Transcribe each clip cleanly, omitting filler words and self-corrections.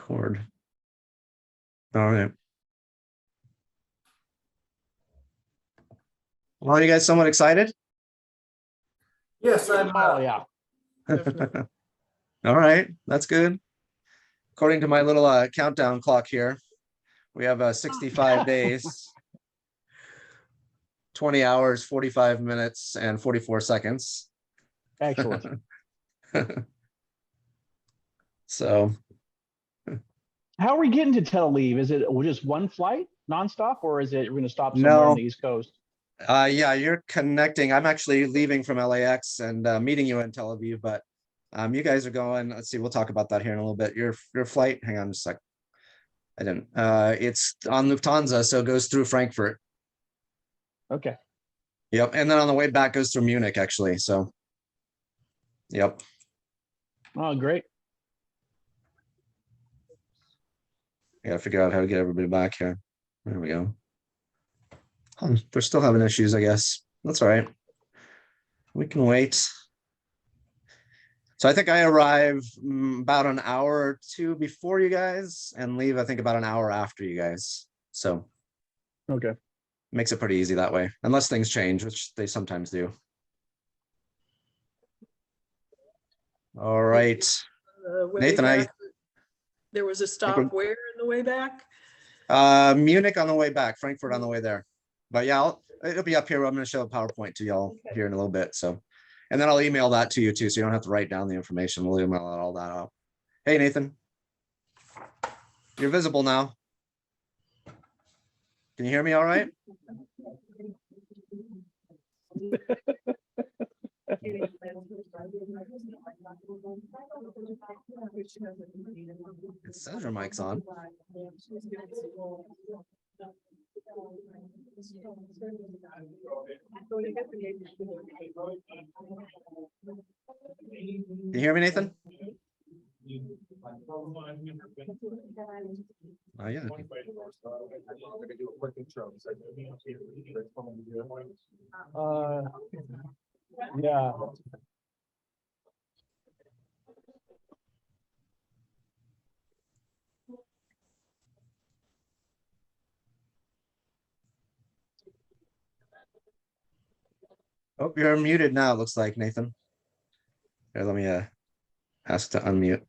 Record. All right. Well, are you guys somewhat excited? Yes, I'm. Oh, yeah. All right, that's good. According to my little countdown clock here, we have 65 days, 20 hours, 45 minutes, and 44 seconds. Excellent. So, How are we getting to Tel Aviv? Is it just one flight nonstop, or is it we're going to stop somewhere No. on the East Coast? yeah, you're connecting. I'm actually leaving from LAX and meeting you in Tel Aviv, but you guys are going. Let's see, we'll talk about that here in a little bit. Your flight, hang on a sec. I didn't. It's on Lufthansa, so it goes through Frankfurt. Okay. Yep, and then on the way back goes through Munich, actually. So, yep. Oh, great. I gotta figure out how to get everybody back here. There we go. They're still having issues, I guess. That's all right. We can wait. So I think I arrive about an hour or two before you guys and leave, I think, about an hour after you guys. So Okay. makes it pretty easy that way, unless things change, which they sometimes do. All right. Nathan, there was a stop where in the way back? Munich on the way back, Frankfurt on the way there. But yeah, it'll be up here. I'm going to show a PowerPoint to y'all here in a little bit. So, and then I'll email that to you too, so you don't have to write down the information. We'll email all that out. Hey, Nathan, you're visible now. Can you hear me all right? It says your mic's on. Can you hear me, Nathan? Oh, yeah. Yeah. Oh, you're muted now, it looks like, Nathan. Here, let me ask to unmute.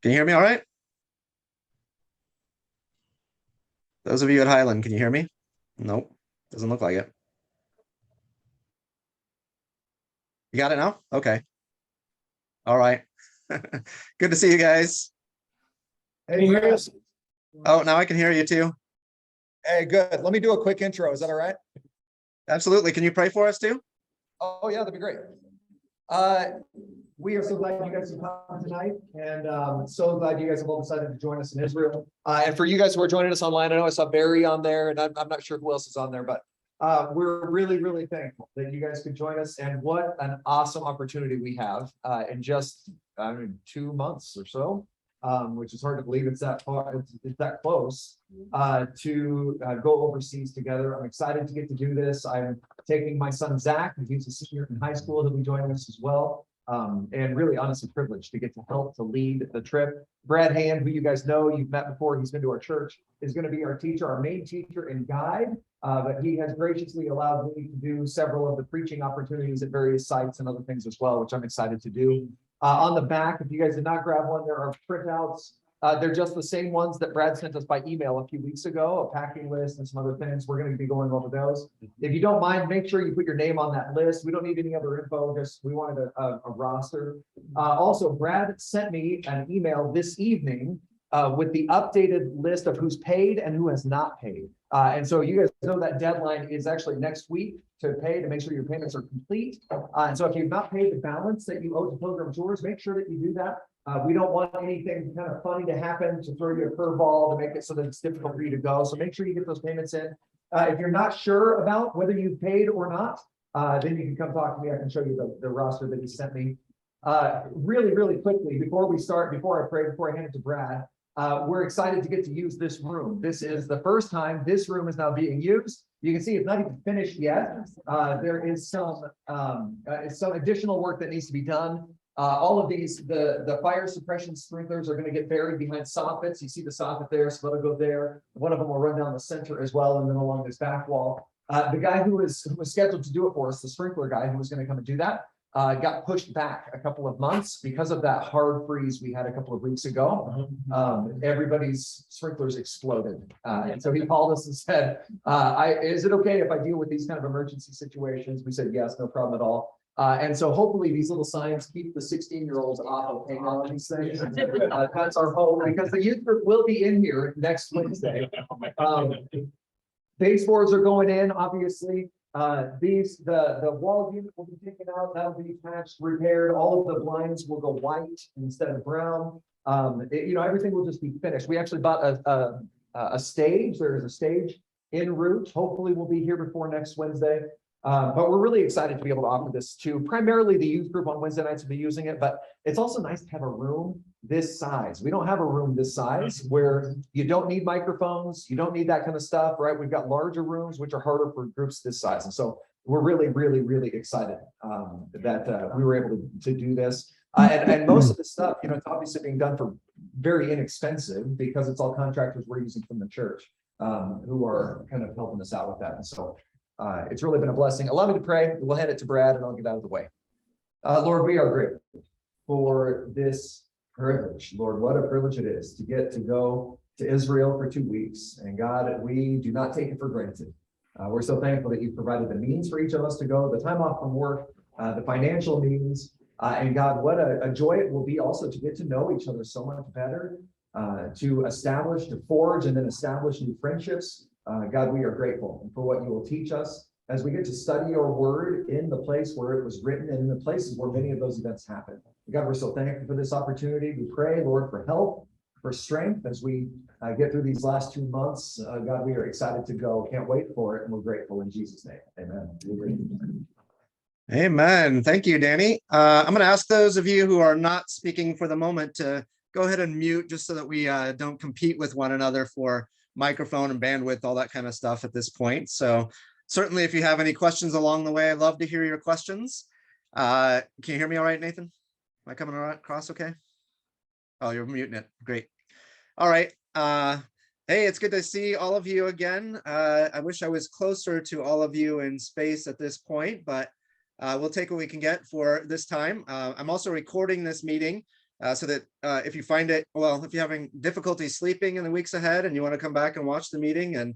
Can you hear me all right? Those of you at Highland, can you hear me? Nope, doesn't look like it. You got it now? Okay. All right. Good to see you guys. Can you hear us? Oh, now I can hear you too. Hey, good. Let me do a quick intro. Is that all right? Absolutely. Can you pray for us too? Oh, yeah, that'd be great. We are so glad you guys have come tonight, and so glad you guys have all decided to join us in Israel. And for you guys who are joining us online, I know I saw Barry on there, and I'm not sure who else is on there, but we're really, really thankful that you guys could join us. And what an awesome opportunity we have in just 2 months or so, which is hard to believe it's that far, it's that close, to go overseas together. I'm excited to get to do this. I'm taking my son Zach, he's a senior in high school, he'll be joining us as well. And really honestly privileged to get to help to lead the trip. Brad Hand, who you guys know, you've met before, he's been to our church, is going to be our teacher, our main teacher and guide. But he has graciously allowed me to do several of the preaching opportunities at various sites and other things as well, which I'm excited to do. On the back, if you guys did not grab one, there are printouts. They're just the same ones that Brad sent us by email a few weeks ago, a packing list and some other things. We're going to be going over those. If you don't mind, make sure you put your name on that list. We don't need any other info, just we wanted a roster. Also, Brad sent me an email this evening with the updated list of who's paid and who has not paid. And so you guys know that deadline is actually next week to pay, to make sure your payments are complete. And so if you've not paid the balance that you owe to Pilgrim Tours, make sure that you do that. We don't want anything kind of funny to happen to throw you a curveball to make it so that it's difficult for you to go. So make sure you get those payments in. If you're not sure about whether you've paid or not, then you can come talk to me. I can show you the roster that he sent me. Really, really quickly, before we start, before I hand it to Brad, we're excited to get to use this room. This is the first time this room is now being used. You can see it's not even finished yet. There is some additional work that needs to be done. All of these, the fire suppression sprinklers are going to get buried behind soffits. You see the soffit there, so that'll go there. One of them will run down the center as well, and then along this back wall. The guy who was scheduled to do it for us, the sprinkler guy who was going to come and do that, got pushed back a couple of months because of that hard freeze we had a couple of weeks ago. Everybody's sprinklers exploded. And so he called us and said, is it okay if I deal with these kind of emergency situations? We said, yes, no problem at all. And so hopefully these little signs keep the 16-year-olds off of hanging on these things. That's our hope, because the youth group will be in here next Wednesday. Baseboards are going in, obviously. The wall unit will be taken out, that'll be patched, repaired. All of the blinds will go white instead of brown. Everything will just be finished. We actually bought a stage. There is a stage en route. Hopefully we'll be here before next Wednesday. But we're really excited to be able to offer this to primarily the youth group on Wednesday nights will be using it, but it's also nice to have a room this size. We don't have a room this size where you don't need microphones, you don't need that kind of stuff, right? We've got larger rooms, which are harder for groups this size. And so we're really, really, really excited that we were able to do this. And most of the stuff, it's obviously being done for very inexpensive because it's all contractors we're using from the church who are kind of helping us out with that. And so it's really been a blessing. Allow me to pray. We'll hand it to Brad and I'll get out of the way. Lord, we are grateful for this privilege. Lord, what a privilege it is to get to go to Israel for 2 weeks. And God, we do not take it for granted. We're so thankful that you've provided the means for each of us to go, the time off from work, the financial means. And God, what a joy it will be also to get to know each other so much better, to forge and then establish new friendships. God, we are grateful for what you will teach us as we get to study your word in the place where it was written and in the places where many of those events happen. God, we're so thankful for this opportunity. We pray, Lord, for help, for strength as we get through these last 2 months. God, we are excited to go. Can't wait for it. And we're grateful in Jesus' name. Amen. Amen. Thank you, Danny. I'm going to ask those of you who are not speaking for the moment to go ahead and mute just so that we don't compete with one another for microphone and bandwidth, all that kind of stuff at this point. So certainly if you have any questions along the way, I'd love to hear your questions. Can you hear me all right, Nathan? Am I coming across okay? Oh, you're muting it. Great. All right. Hey, it's good to see all of you again. I wish I was closer to all of you in space at this point, but we'll take what we can get for this time. I'm also recording this meeting so that if you find it, if you're having difficulty sleeping in the weeks ahead and you want to come back and watch the meeting and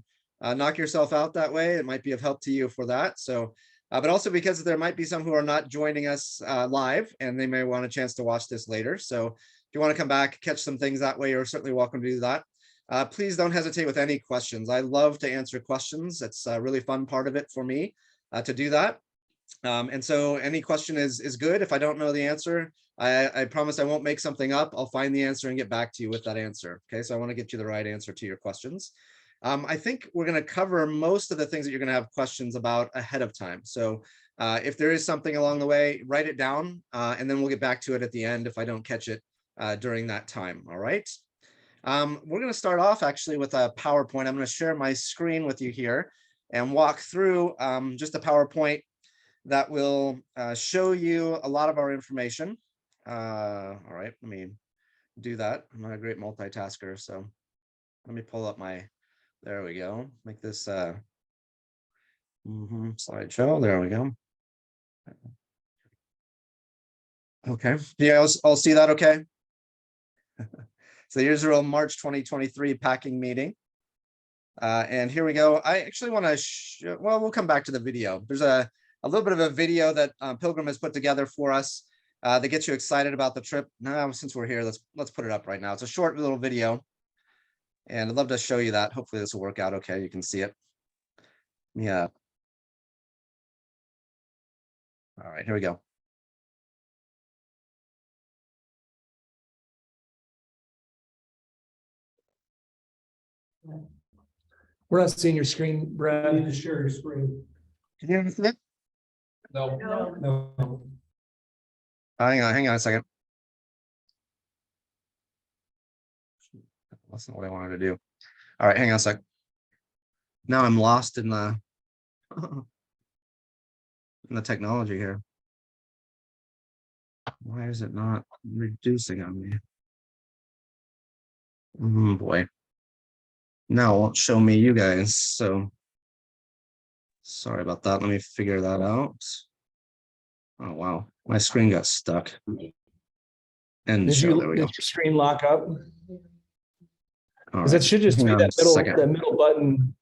knock yourself out that way, it might be of help to you for that. So, but also because there might be some who are not joining us live and they may want a chance to watch this later. So if you want to come back, catch some things that way, you're certainly welcome to do that. Please don't hesitate with any questions. I love to answer questions. It's a really fun part of it for me to do that. And so any question is good. If I don't know the answer, I promise I won't make something up. I'll find the answer and get back to you with that answer. Okay, so I want to get you the right answer to your questions. I think we're going to cover most of the things that you're going to have questions about ahead of time. So if there is something along the way, write it down and then we'll get back to it at the end if I don't catch it during that time. All right. We're going to start off actually with a PowerPoint. I'm going to share my screen with you here and walk through just a PowerPoint that will show you a lot of our information. All right, let me do that. I'm not a great multitasker, so let me pull up my, there we go. Make this slideshow, there we go. Okay, yeah, I'll see that okay. So the Israel March 2023 packing meeting. And here we go. I actually want to, we'll come back to the video. There's a little bit of a video that Pilgrim has put together for us that gets you excited about the trip. Now, since we're here, let's put it up right now. It's a short little video, and I'd love to show you that. Hopefully this will work out okay. You can see it. Yeah. All right, here we go. We're not seeing your screen, Brad. You need to share your screen. Can you see it? No. Hang on a second. That's not what I wanted to do. All right, hang on a sec. Now I'm lost in the technology here. Why is it not reducing on me? Boy. Now it won't show me you guys, so sorry about that. Let me figure that out. Oh wow, my screen got stuck. And Did show, you, there we did go. your screen lock up? All Because right. it should just Hang be on a second. that middle button.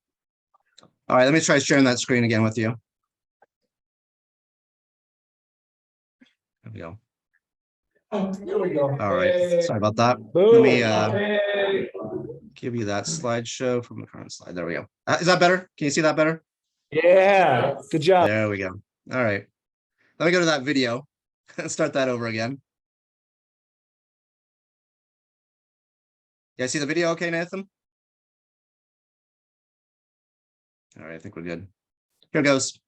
All right, let me try sharing that screen again with you. There we go. Here we go. All right, sorry about that. Boom. Let me Hey. give you that slideshow from the current slide. There we go. Is that better? Can you see that better? Yeah, good job. There we go. All right. Let me go to that video and start that over again. You guys see the video okay, Nathan? All right, I think we're good. Here goes.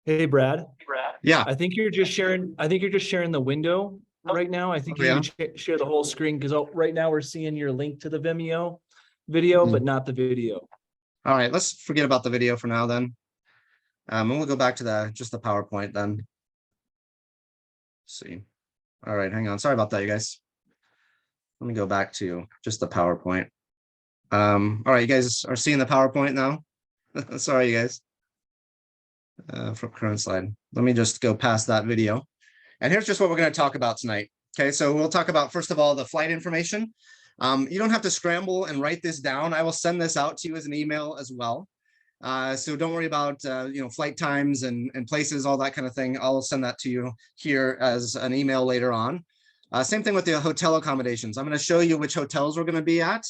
Hey, Brad. Yeah. I think you're just sharing the window right now. I think Oh, you yeah? need to share the whole screen because right now we're seeing your link to the Vimeo video, but not the video. All right, let's forget about the video for now then. And we'll go back to just the PowerPoint then. Let's see. All right, hang on. Sorry about that, you guys. Let me go back to just the PowerPoint. All right, you guys are seeing the PowerPoint now? Sorry, you guys. From current slide. Let me just go past that video. And here's just what we're going to talk about tonight. Okay, so we'll talk about, first of all, the flight information. You don't have to scramble and write this down. I will send this out to you as an email as well. So don't worry about flight times and places, all that kind of thing. I'll send that to you here as an email later on. Same thing with the hotel accommodations. I'm going to show you which hotels we're going to be at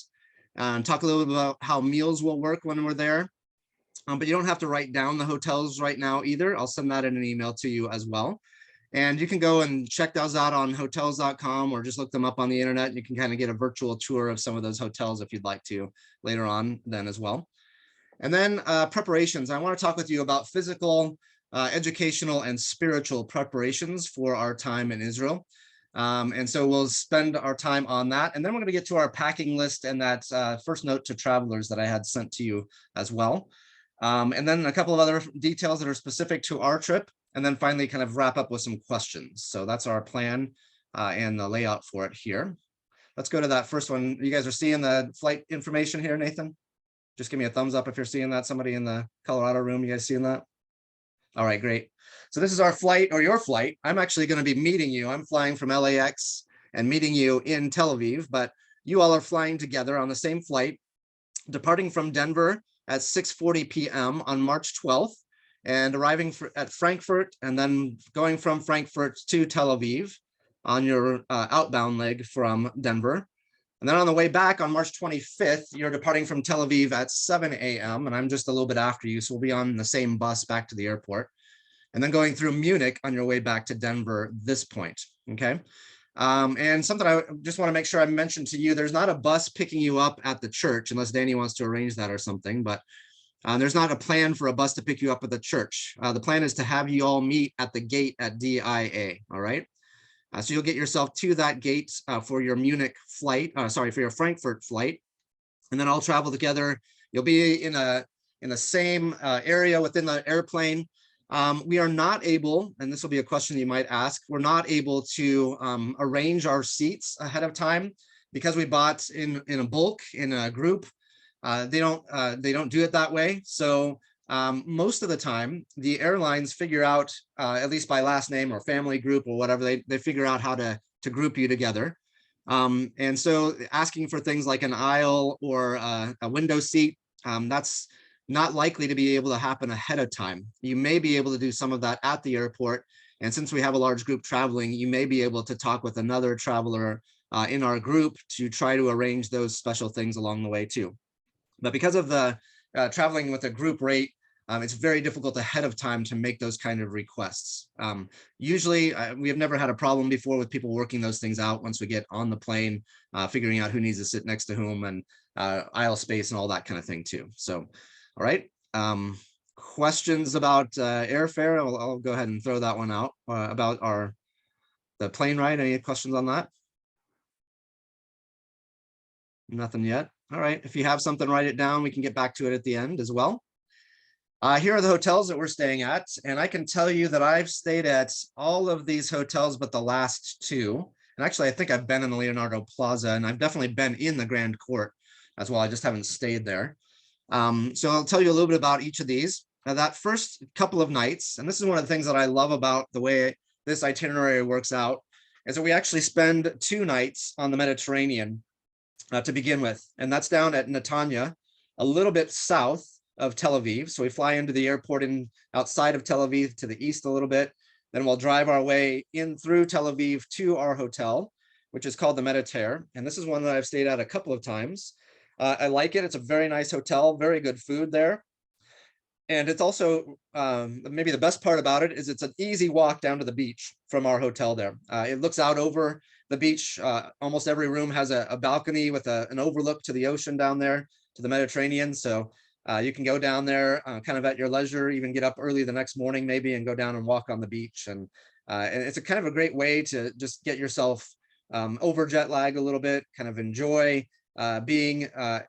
and talk a little bit about how meals will work when we're there. But you don't have to write down the hotels right now either. I'll send that in an email to you as well. And you can go and check those out on hotels.com or just look them up on the internet. You can kind of get a virtual tour of some of those hotels if you'd like to later on then as well. And then preparations. I want to talk with you about physical, educational, and spiritual preparations for our time in Israel. And so we'll spend our time on that. And then we're going to get to our packing list and that first note to travelers that I had sent to you as well. And then a couple of other details that are specific to our trip. And then finally kind of wrap up with some questions. So that's our plan and the layout for it here. Let's go to that first one. You guys are seeing the flight information here, Nathan? Just give me a thumbs up if you're seeing that. Somebody in the Colorado room, you guys seeing that? All right, great. So this is our flight or your flight. I'm actually going to be meeting you. I'm flying from LAX and meeting you in Tel Aviv, but you all are flying together on the same flight, departing from Denver at 6:40 p.m. on March 12th and arriving at Frankfurt and then going from Frankfurt to Tel Aviv on your outbound leg from Denver. And then on the way back on March 25th, you're departing from Tel Aviv at 7 a.m. And I'm just a little bit after you. So we'll be on the same bus back to the airport. And then going through Munich on your way back to Denver this point. Okay. And something I just want to make sure I mention to you, there's not a bus picking you up at the church unless Danny wants to arrange that or something. But there's not a plan for a bus to pick you up at the church. The plan is to have you all meet at the gate at DIA. All right. So you'll get yourself to that gate for your Munich flight, for your Frankfurt flight, and then I'll travel together. You'll be in the same area within the airplane. We are not able, and this will be a question you might ask, we're not able to arrange our seats ahead of time because we bought in a bulk, in a group. They don't do it that way. So most of the time, the airlines figure out, at least by last name or family group or whatever, they figure out how to group you together. And so asking for things like an aisle or a window seat, that's not likely to be able to happen ahead of time. You may be able to do some of that at the airport. And since we have a large group traveling, you may be able to talk with another traveler in our group to try to arrange those special things along the way too. But because of the traveling with a group rate, it's very difficult ahead of time to make those kind of requests. Usually, we have never had a problem before with people working those things out once we get on the plane, figuring out who needs to sit next to whom and aisle space and all that kind of thing too. So, all right. Questions about airfare? I'll go ahead and throw that one out about our the plane ride. Any questions on that? Nothing yet. All right. If you have something, write it down. We can get back to it at the end as well. Here are the hotels that we're staying at. And I can tell you that I've stayed at all of these hotels, but the last two. And actually, I think I've been in the Leonardo Plaza, and I've definitely been in the Grand Court as well. I just haven't stayed there. So I'll tell you a little bit about each of these. That first couple of nights, and this is one of the things that I love about the way this itinerary works out, is that we actually spend 2 nights on the Mediterranean to begin with. And that's down at Netanya, a little bit south of Tel Aviv. So we fly into the airport outside of Tel Aviv to the east a little bit. Then we'll drive our way in through Tel Aviv to our hotel, which is called the Mediterranean. And this is one that I've stayed at a couple of times. I like it. It's a very nice hotel, very good food there. And it's also, maybe the best part about it is it's an easy walk down to the beach from our hotel there. It looks out over the beach. Almost every room has a balcony with an overlook to the ocean down there, to the Mediterranean. So you can go down there kind of at your leisure, even get up early the next morning maybe and go down and walk on the beach. And it's a kind of a great way to just get yourself over jet lag a little bit, kind of enjoy being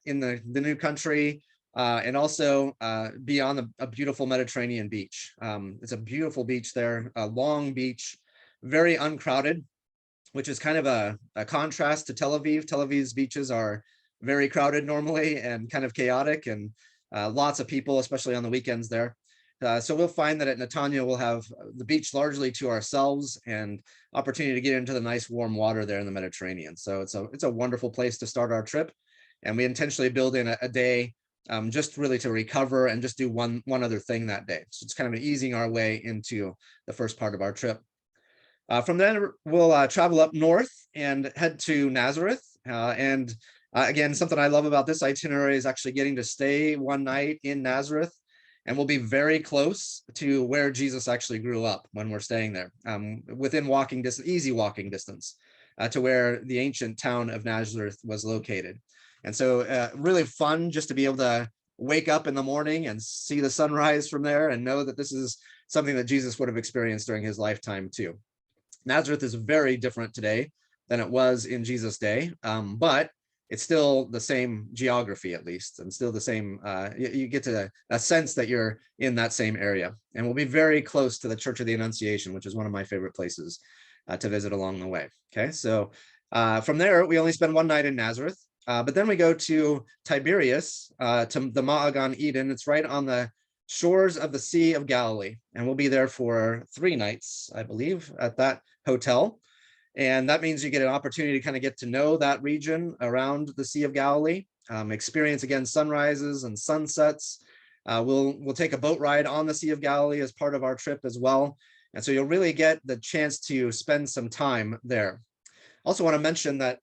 in the new country. And also be on a beautiful Mediterranean beach. It's a beautiful beach there, a long beach, very uncrowded, which is kind of a contrast to Tel Aviv. Tel Aviv's beaches are very crowded normally and kind of chaotic, and lots of people, especially on the weekends there. So we'll find that at Netanya, we'll have the beach largely to ourselves and opportunity to get into the nice warm water there in the Mediterranean. So it's a wonderful place to start our trip. And we intentionally build in a day just really to recover and just do one other thing that day. So it's kind of easing our way into the first part of our trip. From then, we'll travel up north and head to Nazareth. Again, something I love about this itinerary is actually getting to stay one night in Nazareth. And we'll be very close to where Jesus actually grew up when we're staying there, within walking distance, easy walking distance to where the ancient town of Nazareth was located. And so really fun just to be able to wake up in the morning and see the sunrise from there and know that this is something that Jesus would have experienced during his lifetime too. Nazareth is very different today than it was in Jesus' day, but it's still the same geography at least, and still the same, you get to a sense that you're in that same area. And we'll be very close to the Church of the Annunciation, which is one of my favorite places to visit along the way. Okay, so from there, we only spend one night in Nazareth. But then we go to Tiberias, to the Ma'agan Eden. It's right on the shores of the Sea of Galilee. And we'll be there for 3 nights, I believe, at that hotel. And that means you get an opportunity to kind of get to know that region around the Sea of Galilee, experience again sunrises and sunsets. We'll take a boat ride on the Sea of Galilee as part of our trip as well. And so you'll really get the chance to spend some time there. Also want to mention that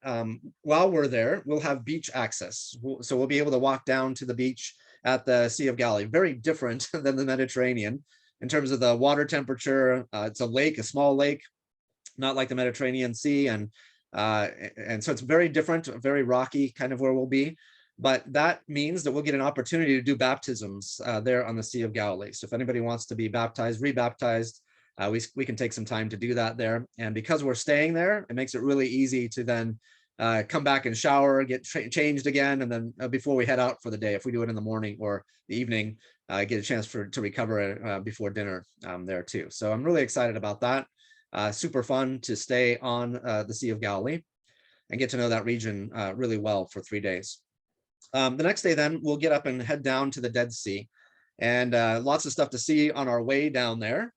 while we're there, we'll have beach access. So we'll be able to walk down to the beach at the Sea of Galilee. Very different than the Mediterranean in terms of the water temperature. It's a lake, a small lake, not like the Mediterranean Sea. And so it's very different, very rocky kind of where we'll be. But that means that we'll get an opportunity to do baptisms there on the Sea of Galilee. So if anybody wants to be baptized, rebaptized, we can take some time to do that there. And because we're staying there, it makes it really easy to then come back and shower, get changed again. And then before we head out for the day, if we do it in the morning or the evening, get a chance to recover before dinner there too. So I'm really excited about that. Super fun to stay on the Sea of Galilee and get to know that region really well for 3 days. The next day then we'll get up and head down to the Dead Sea, and lots of stuff to see on our way down there.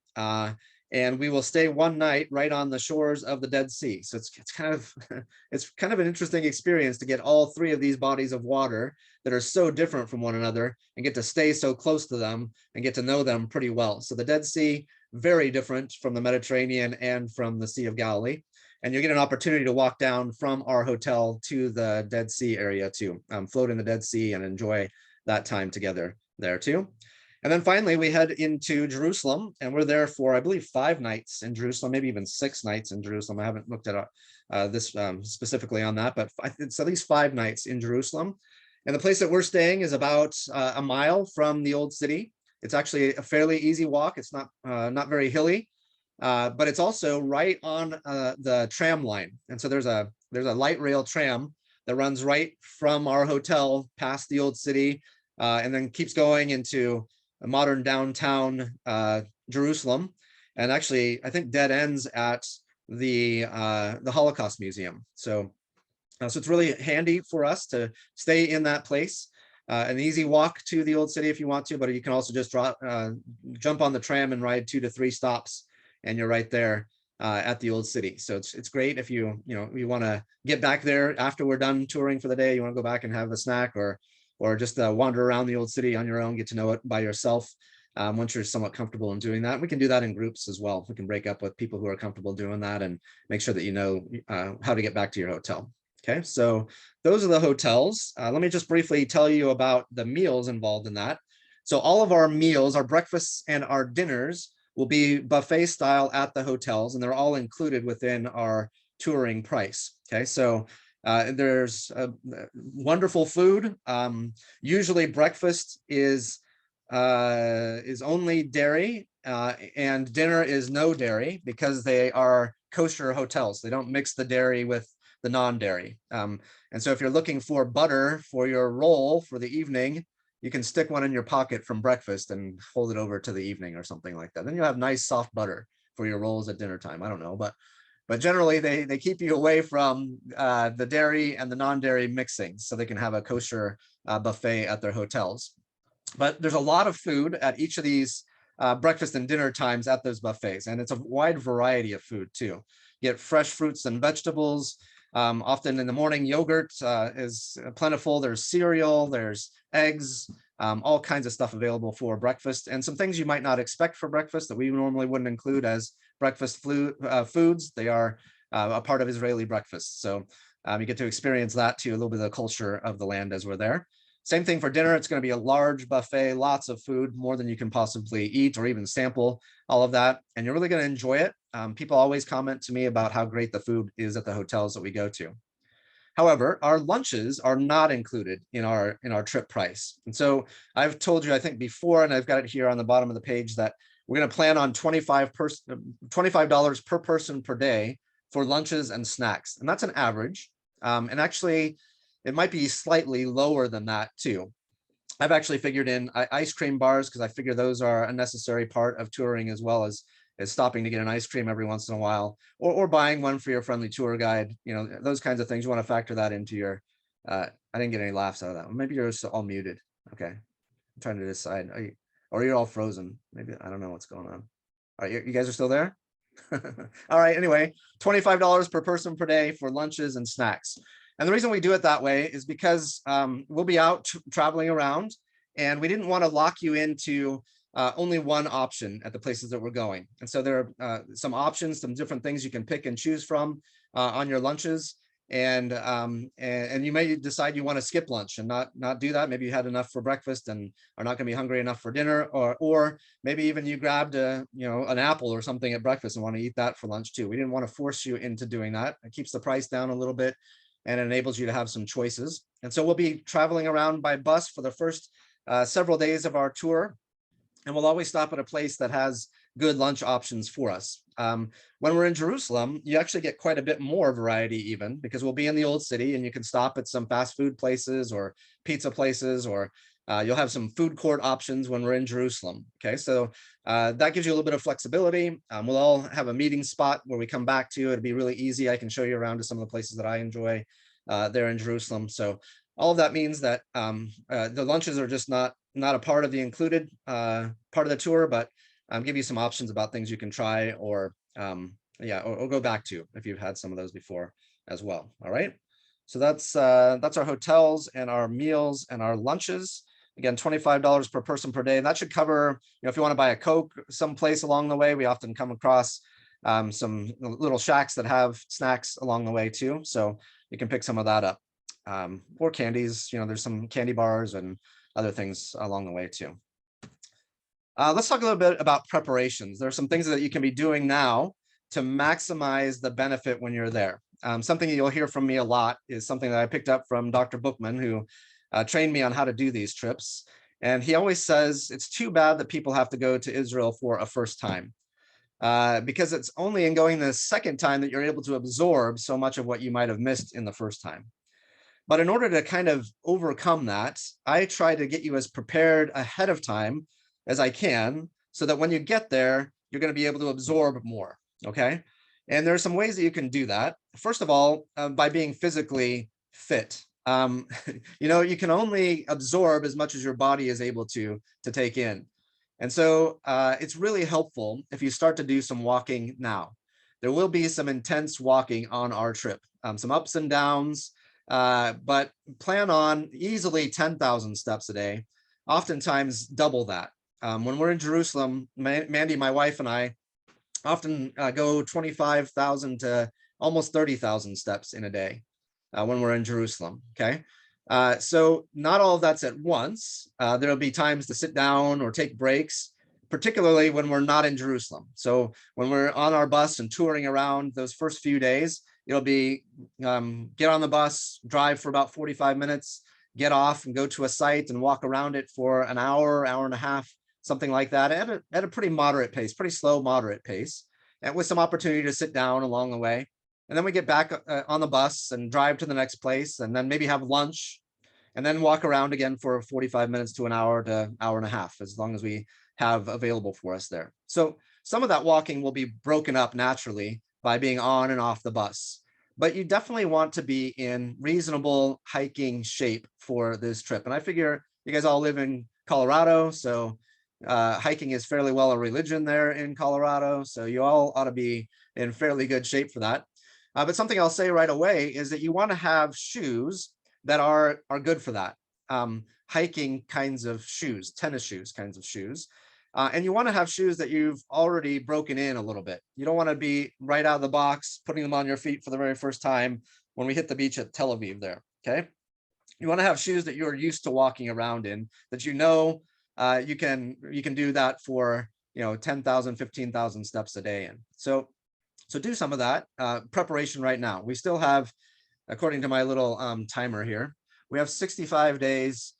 And we will stay one night right on the shores of the Dead Sea. So it's kind of an interesting experience to get all 3 of these bodies of water that are so different from one another and get to stay so close to them and get to know them pretty well. So the Dead Sea, very different from the Mediterranean and from the Sea of Galilee. And you get an opportunity to walk down from our hotel to the Dead Sea area too, float in the Dead Sea and enjoy that time together there too. And then finally, we head into Jerusalem, and we're there for, I believe, 5 nights in Jerusalem, maybe even 6 nights in Jerusalem. I haven't looked at this specifically on that, but it's at least 5 nights in Jerusalem. And the place that we're staying is about a mile from the old city. It's actually a fairly easy walk. It's not very hilly. but it's also right on the tram line. And so there's a light rail tram that runs right from our hotel past the old city, and then keeps going into a modern downtown Jerusalem. And actually, I think dead ends at the Holocaust Museum. So it's really handy for us to stay in that place. An easy walk to the old city if you want to, but you can also just jump on the tram and ride 2 to 3 stops, and you're right there at the old city. So it's great if you want to get back there after we're done touring for the day. You want to go back and have a snack, or just wander around the old city on your own, get to know it by yourself. Once you're somewhat comfortable in doing that, we can do that in groups as well. We can break up with people who are comfortable doing that and make sure that you know how to get back to your hotel. Okay, so those are the hotels. Let me just briefly tell you about the meals involved in that. So all of our meals, our breakfasts and our dinners, will be buffet style at the hotels, and they're all included within our touring price. Okay, so there's wonderful food. Usually breakfast is only dairy, and dinner is no dairy, because they are kosher hotels. They don't mix the dairy with the non-dairy. And so if you're looking for butter for your roll for the evening, you can stick one in your pocket from breakfast and hold it over to the evening or something like that. Then you'll have nice soft butter for your rolls at dinner time. I don't know, but generally they keep you away from the dairy and the non-dairy mixing, so they can have a kosher buffet at their hotels. But there's a lot of food at each of these breakfast and dinner times at those buffets, and it's a wide variety of food too. You get fresh fruits and vegetables. Often in the morning, yogurt is plentiful. There's cereal, there's eggs, all kinds of stuff available for breakfast, and some things you might not expect for breakfast that we normally wouldn't include as breakfast foods. They are a part of Israeli breakfast. So you get to experience that too, a little bit of the culture of the land as we're there. Same thing for dinner. It's going to be a large buffet, lots of food, more than you can possibly eat or even sample, all of that. And you're really going to enjoy it. People always comment to me about how great the food is at the hotels that we go to. However, our lunches are not included in our trip price. And so I've told you, I think before, and I've got it here on the bottom of the page, that we're going to plan on $25 per person per day for lunches and snacks. And that's an average. And actually, it might be slightly lower than that too. I've actually figured in ice cream bars, because I figure those are a necessary part of touring, as well as stopping to get an ice cream every once in a while, or buying one for your friendly tour guide. Those kinds of things. You want to factor that into your, I didn't get any laughs out of that. Maybe you're all muted. Okay. I'm trying to decide. Or you're all frozen. Maybe, I don't know what's going on. All right, you guys are still there? All right, anyway, $25 per person per day for lunches and snacks. And the reason we do it that way is because we'll be out traveling around, and we didn't want to lock you into only one option at the places that we're going. And so there are some options, some different things you can pick and choose from on your lunches. And you may decide you want to skip lunch and not do that. Maybe you had enough for breakfast and are not going to be hungry enough for dinner, or maybe even you grabbed an apple or something at breakfast and want to eat that for lunch too. We didn't want to force you into doing that. It keeps the price down a little bit and enables you to have some choices. And so we'll be traveling around by bus for the first several days of our tour. And we'll always stop at a place that has good lunch options for us. When we're in Jerusalem, you actually get quite a bit more variety even, because we'll be in the old city and you can stop at some fast food places or pizza places, or you'll have some food court options when we're in Jerusalem. Okay, so that gives you a little bit of flexibility. We'll all have a meeting spot where we come back to. It'll be really easy. I can show you around to some of the places that I enjoy there in Jerusalem. So all of that means that the lunches are just not a part of the included part of the tour, but give you some options about things you can try, or go back to if you've had some of those before as well. All right, so that's our hotels and our meals and our lunches. Again, $25 per person per day. And that should cover, if you want to buy a Coke someplace along the way, we often come across some little shacks that have snacks along the way too. So you can pick some of that up, or candies. There's some candy bars and other things along the way too. Let's talk a little bit about preparations. There are some things that you can be doing now to maximize the benefit when you're there. Something that you'll hear from me a lot is something that I picked up from Dr. Bookman, who trained me on how to do these trips. And he always says, it's too bad that people have to go to Israel for a first time. because it's only in going the second time that you're able to absorb so much of what you might have missed in the first time. But in order to kind of overcome that, I try to get you as prepared ahead of time as I can, so that when you get there, you're going to be able to absorb more. Okay. And there are some ways that you can do that. First of all, by being physically fit. You can only absorb as much as your body is able to take in. And so it's really helpful if you start to do some walking now. There will be some intense walking on our trip, some ups and downs, but plan on easily 10,000 steps a day, oftentimes double that. When we're in Jerusalem, Mandy, my wife, and I often go 25,000 to almost 30,000 steps in a day when we're in Jerusalem. Okay. So not all of that's at once. There'll be times to sit down or take breaks, particularly when we're not in Jerusalem. So when we're on our bus and touring around those first few days, it'll be get on the bus, drive for about 45 minutes, get off and go to a site and walk around it for an hour, hour and a half, something like that, at a pretty moderate pace, pretty slow, moderate pace, and with some opportunity to sit down along the way. And then we get back on the bus and drive to the next place, and then maybe have lunch, and then walk around again for 45 minutes to an hour to hour and a half, as long as we have available for us there. So some of that walking will be broken up naturally by being on and off the bus. But you definitely want to be in reasonable hiking shape for this trip. And I figure you guys all live in Colorado, so hiking is fairly well a religion there in Colorado. So you all ought to be in fairly good shape for that. But something I'll say right away is that you want to have shoes that are good for that. Hiking kinds of shoes, tennis shoes kinds of shoes. And you want to have shoes that you've already broken in a little bit. You don't want to be right out of the box, putting them on your feet for the very first time when we hit the beach at Tel Aviv there. Okay. You want to have shoes that you're used to walking around in, that you know you can do that for 10,000, 15,000 steps a day in. So do some of that preparation right now. We still have, according to my little timer here, we have 65 days,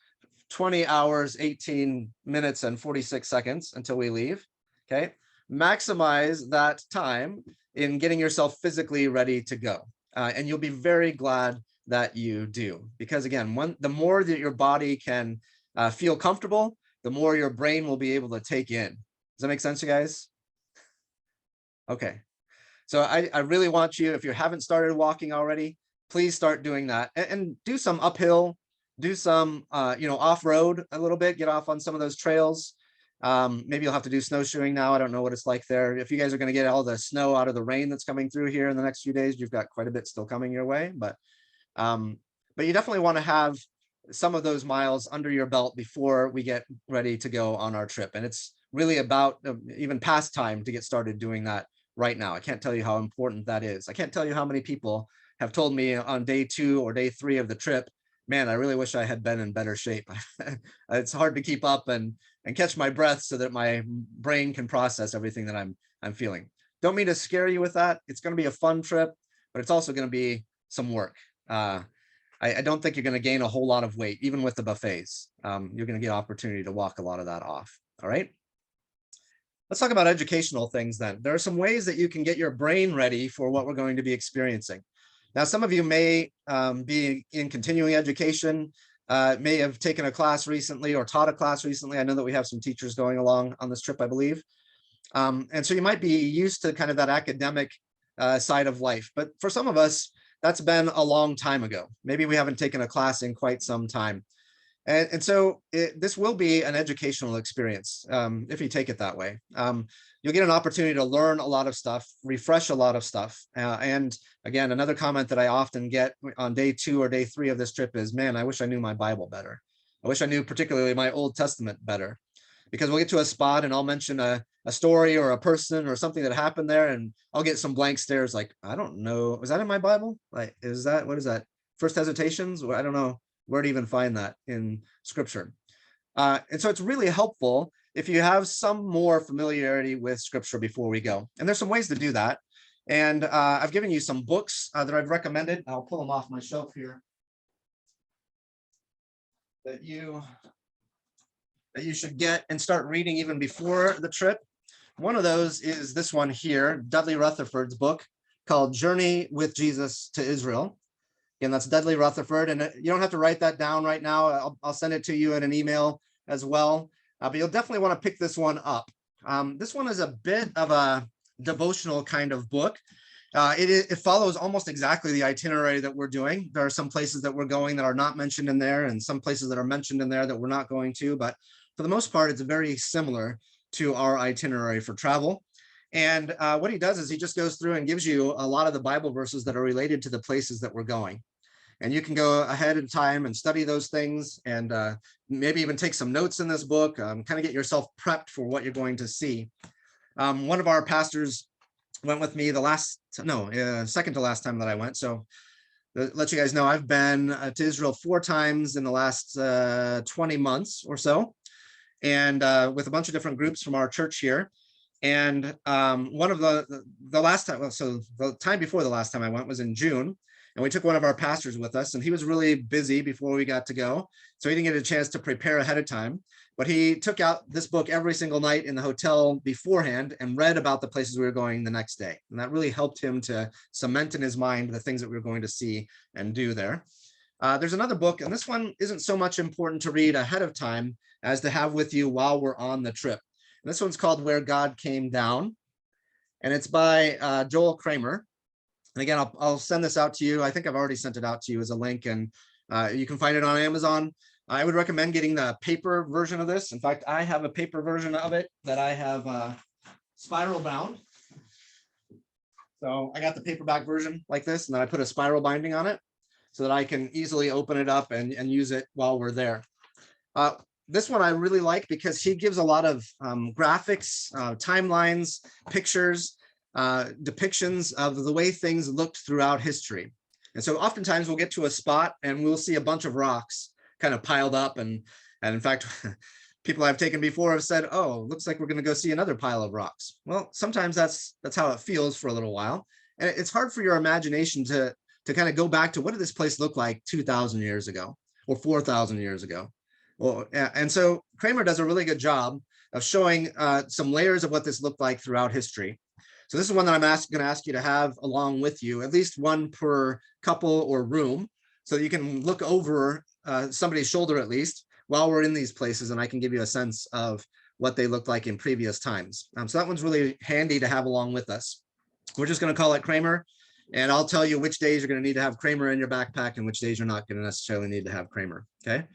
20 hours, 18 minutes, and 46 seconds until we leave. Okay. Maximize that time in getting yourself physically ready to go. And you'll be very glad that you do. Because again, the more that your body can feel comfortable, the more your brain will be able to take in. Does that make sense, you guys? Okay. So I really want you, if you haven't started walking already, please start doing that, and do some uphill, do some, off-road a little bit, get off on some of those trails. Maybe you'll have to do snowshoeing now. I don't know what it's like there. If you guys are going to get all the snow out of the rain that's coming through here in the next few days, you've got quite a bit still coming your way, but you definitely want to have some of those miles under your belt before we get ready to go on our trip. And it's really about even past time to get started doing that right now. I can't tell you how important that is. I can't tell you how many people have told me on day 2 or day 3 of the trip, man, I really wish I had been in better shape. It's hard to keep up and catch my breath so that my brain can process everything that I'm feeling. Don't mean to scare you with that. It's going to be a fun trip, but it's also going to be some work. I don't think you're going to gain a whole lot of weight, even with the buffets. You're going to get opportunity to walk a lot of that off. All right. Let's talk about educational things then. There are some ways that you can get your brain ready for what we're going to be experiencing. Now, some of you may be in continuing education, may have taken a class recently or taught a class recently. I know that we have some teachers going along on this trip, I believe. And so you might be used to kind of that academic side of life. But for some of us, that's been a long time ago. Maybe we haven't taken a class in quite some time. And so this will be an educational experience if you take it that way. You'll get an opportunity to learn a lot of stuff, refresh a lot of stuff. And again, another comment that I often get on day 2 or day 3 of this trip is, man, I wish I knew my Bible better. I wish I knew particularly my Old Testament better, because we'll get to a spot and I'll mention a story or a person or something that happened there, and I'll get some blank stares like, I don't know, was that in my Bible? Like, what is that? First Hesitations? I don't know where to even find that in scripture. And so it's really helpful if you have some more familiarity with scripture before we go. And there's some ways to do that. And I've given you some books that I've recommended. I'll pull them off my shelf here that you should get and start reading even before the trip. one of those is this one here, Dudley Rutherford's book called Journey with Jesus to Israel. Again, that's Dudley Rutherford, and you don't have to write that down right now. I'll send it to you in an email as well, but you'll definitely want to pick this one up. This one is a bit of a devotional kind of book. It follows almost exactly the itinerary that we're doing. There are some places that we're going that are not mentioned in there, and some places that are mentioned in there that we're not going to, but for the most part, it's very similar to our itinerary for travel. And what he does is he just goes through and gives you a lot of the Bible verses that are related to the places that we're going. And you can go ahead in time and study those things, and maybe even take some notes in this book, kind of get yourself prepped for what you're going to see. One of our pastors went with me second to last time that I went. So let you guys know, I've been to Israel 4 times in the last 20 months or so, and with a bunch of different groups from our church here. And one of the last time, so the time before the last time I went was in June, and we took one of our pastors with us, and he was really busy before we got to go, so he didn't get a chance to prepare ahead of time. But he took out this book every single night in the hotel beforehand and read about the places we were going the next day. And that really helped him to cement in his mind the things that we were going to see and do there. There's another book, and this one isn't so much important to read ahead of time as to have with you while we're on the trip. And this one's called Where God Came Down, and it's by Joel Kramer. And again, I'll send this out to you. I think I've already sent it out to you as a link, and you can find it on Amazon. I would recommend getting the paper version of this. In fact, I have a paper version of it that I have spiral bound. So I got the paperback version like this, and then I put a spiral binding on it so that I can easily open it up and use it while we're there. This one I really like because he gives a lot of graphics, timelines, pictures, depictions of the way things looked throughout history. And so oftentimes we'll get to a spot and we'll see a bunch of rocks kind of piled up. And in fact, people I've taken before have said, oh, looks like we're going to go see another pile of rocks. Well, sometimes that's how it feels for a little while. And it's hard for your imagination to kind of go back to what did this place look like 2,000 years ago or 4,000 years ago. Well, and so Kramer does a really good job of showing some layers of what this looked like throughout history. So this is one that I'm going to ask you to have along with you, at least one per couple or room, so that you can look over somebody's shoulder at least while we're in these places, and I can give you a sense of what they looked like in previous times. So that one's really handy to have along with us. We're just going to call it Kramer, and I'll tell you which days you're going to need to have Kramer in your backpack and which days you're not going to necessarily need to have Kramer. Okay.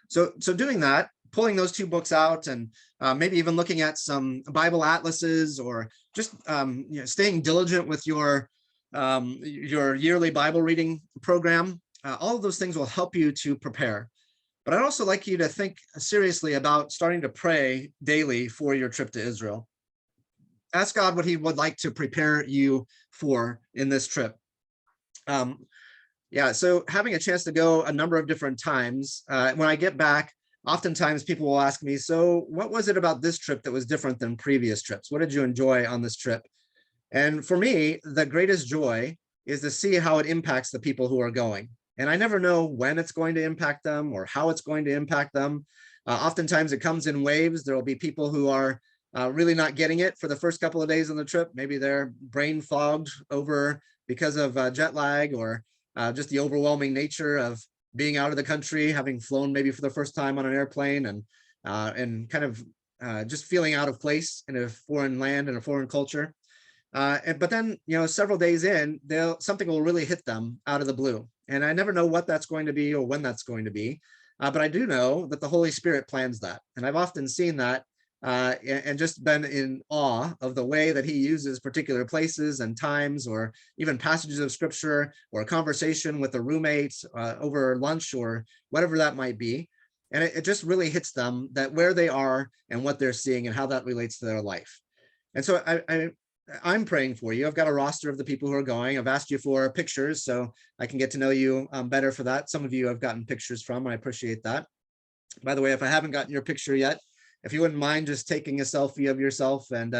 So doing that, pulling those 2 books out, and maybe even looking at some Bible atlases, or just staying diligent with your yearly Bible reading program. All of those things will help you to prepare. But I'd also like you to think seriously about starting to pray daily for your trip to Israel. Ask God what he would like to prepare you for in this trip. So having a chance to go a number of different times, when I get back, oftentimes people will ask me, so what was it about this trip that was different than previous trips? What did you enjoy on this trip? And for me, the greatest joy is to see how it impacts the people who are going. And I never know when it's going to impact them or how it's going to impact them. Oftentimes it comes in waves. There will be people who are really not getting it for the first couple of days on the trip. Maybe they're brain fogged over because of jet lag, or just the overwhelming nature of being out of the country, having flown maybe for the first time on an airplane, and kind of just feeling out of place in a foreign land and a foreign culture. But then, several days in, something will really hit them out of the blue. And I never know what that's going to be or when that's going to be. But I do know that the Holy Spirit plans that. And I've often seen that and just been in awe of the way that he uses particular places and times, or even passages of scripture, or a conversation with a roommate over lunch, or whatever that might be. And it just really hits them that where they are and what they're seeing and how that relates to their life. And so I'm praying for you. I've got a roster of the people who are going. I've asked you for pictures so I can get to know you better for that. Some of you have gotten pictures from, and I appreciate that. By the way, if I haven't gotten your picture yet, if you wouldn't mind just taking a selfie of yourself and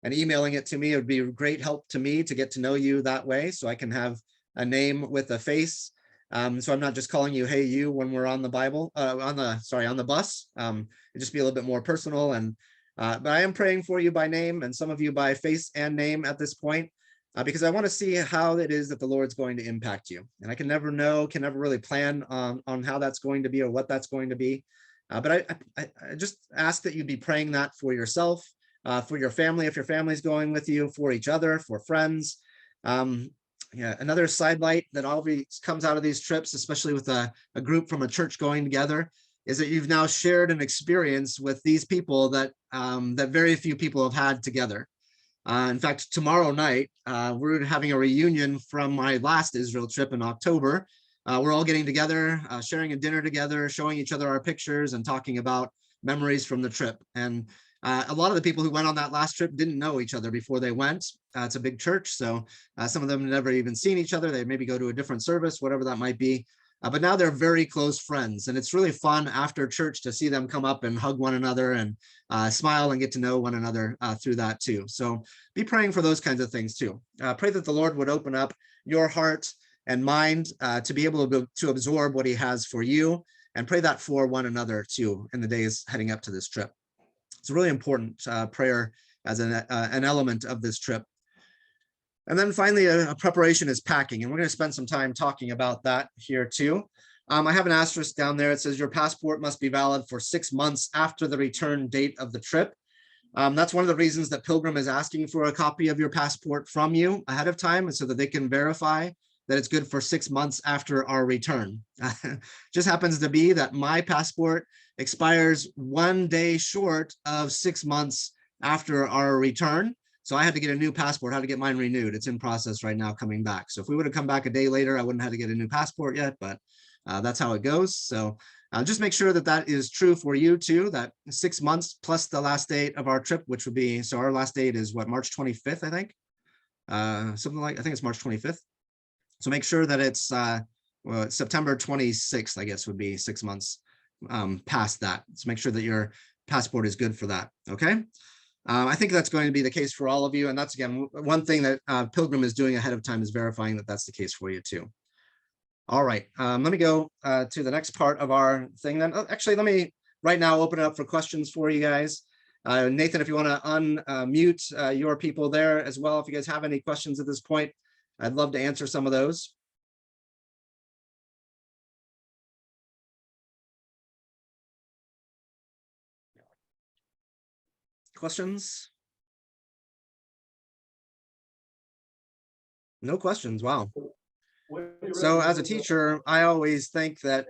emailing it to me, it would be a great help to me to get to know you that way, so I can have a name with a face. So I'm not just calling you, hey, you, when we're on the bus. It'd just be a little bit more personal, and But I am praying for you by name and some of you by face and name at this point, because I want to see how it is that the Lord's going to impact you. And I can never know, can never really plan on how that's going to be or what that's going to be. But I just ask that you be praying that for yourself, for your family, if your family's going with you, for each other, for friends. Yeah, another sidelight that always comes out of these trips, especially with a group from a church going together, is that you've now shared an experience with these people that that very few people have had together. In fact, tomorrow night, we're having a reunion from my last Israel trip in October. We're all getting together, sharing a dinner together, showing each other our pictures and talking about memories from the trip. And a lot of the people who went on that last trip didn't know each other before they went. It's a big church, so some of them never even seen each other. They maybe go to a different service, whatever that might be. But now they're very close friends, and it's really fun after church to see them come up and hug one another and smile and get to know one another through that too. So be praying for those kinds of things too. Pray that the Lord would open up your heart and mind to be able to absorb what he has for you, and pray that for one another too in the days heading up to this trip. It's a really important prayer as an element of this trip. And then finally, a preparation is packing, and we're going to spend some time talking about that here too. I have an asterisk down there. It says your passport must be valid for 6 months after the return date of the trip. That's one of the reasons that Pilgrim is asking for a copy of your passport from you ahead of time, so that they can verify that it's good for 6 months after our return. Just happens to be that my passport expires 1 day short of 6 months after our return. So I had to get a new passport, had to get mine renewed. It's in process right now coming back. So if we would have come back a day later, I wouldn't have to get a new passport yet, but that's how it goes. So just make sure that that is true for you too, that 6 months plus the last date of our trip, which would be, so our last date is what, March 25th, I think? Something like, I think it's March 25th. So make sure that it's well, September 26th, I guess would be 6 months past that. So make sure that your passport is good for that, okay? I think that's going to be the case for all of you. And that's, again, one thing that Pilgrim is doing ahead of time, is verifying that that's the case for you too. All right, let me go to the next part of our thing then. Actually, let me right now open it up for questions for you guys. Nathan, if you want to unmute your people there as well, if you guys have any questions at this point, I'd love to answer some of those. Questions? No questions. Wow. So as a teacher, I always think that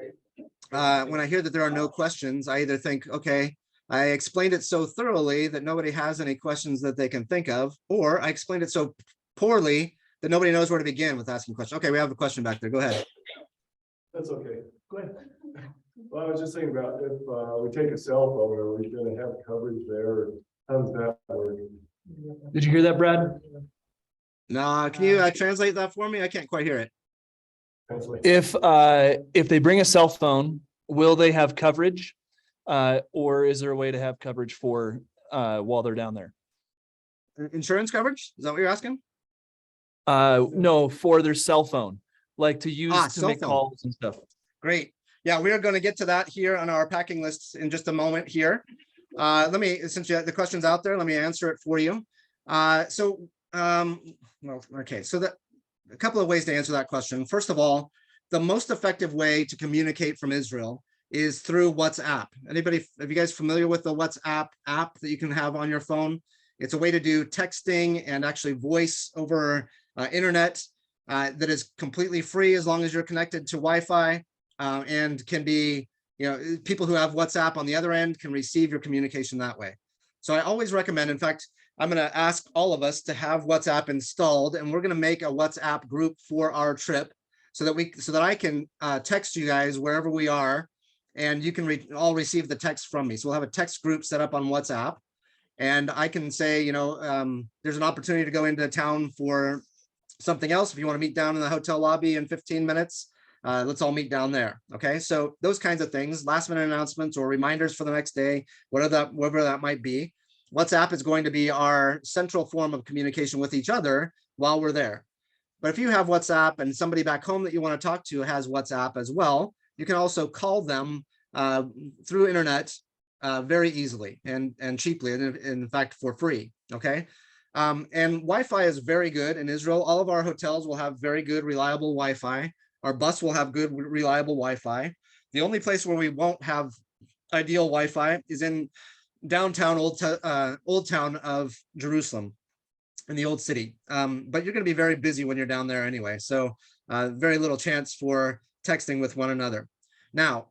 when I hear that there are no questions, I either think, okay, I explained it so thoroughly that nobody has any questions that they can think of, or I explained it so poorly that nobody knows where to begin with asking questions. Okay, we have a question back there. Go ahead. That's okay. Go ahead. Well, I was just thinking about if we take a cell phone, are we going to have coverage there? How does that work? Did you hear that, Brad? No, can you translate that for me? I can't quite hear it. If they bring a cell phone, will they have coverage? Or is there a way to have coverage for while they're down there? Insurance coverage? Is that what you're asking? No, for their cell phone, like to use to make phone calls and stuff. Great. Yeah, we are going to get to that here on our packing lists in just a moment here. Let me, since the question's out there, let me answer it for you. Well, okay, so that a couple of ways to answer that question. First of all, the most effective way to communicate from Israel is through WhatsApp. Anybody, are you guys familiar with the WhatsApp app that you can have on your phone? It's a way to do texting and actually voice over internet that is completely free as long as you're connected to Wi-Fi, and can be, you know, people who have WhatsApp on the other end can receive your communication that way. So I always recommend, in fact, I'm going to ask all of us to have WhatsApp installed, and we're going to make a WhatsApp group for our trip so that I can text you guys wherever we are, and you can all receive the text from me. So we'll have a text group set up on WhatsApp, and I can say, you know, there's an opportunity to go into town for something else. If you want to meet down in the hotel lobby in 15 minutes, let's all meet down there. Okay, so those kinds of things, last minute announcements or reminders for the next day, whatever that might be. WhatsApp is going to be our central form of communication with each other while we're there. But if you have WhatsApp and somebody back home that you want to talk to has WhatsApp as well, you can also call them through internet very easily and cheaply, and in fact for free. Okay. And Wi-Fi is very good in Israel. All of our hotels will have very good, reliable Wi-Fi. Our bus will have good, reliable Wi-Fi. The only place where we won't have ideal Wi-Fi is in downtown Old Town of Jerusalem, in the old city. But you're going to be very busy when you're down there anyway. So very little chance for texting with one another. Now,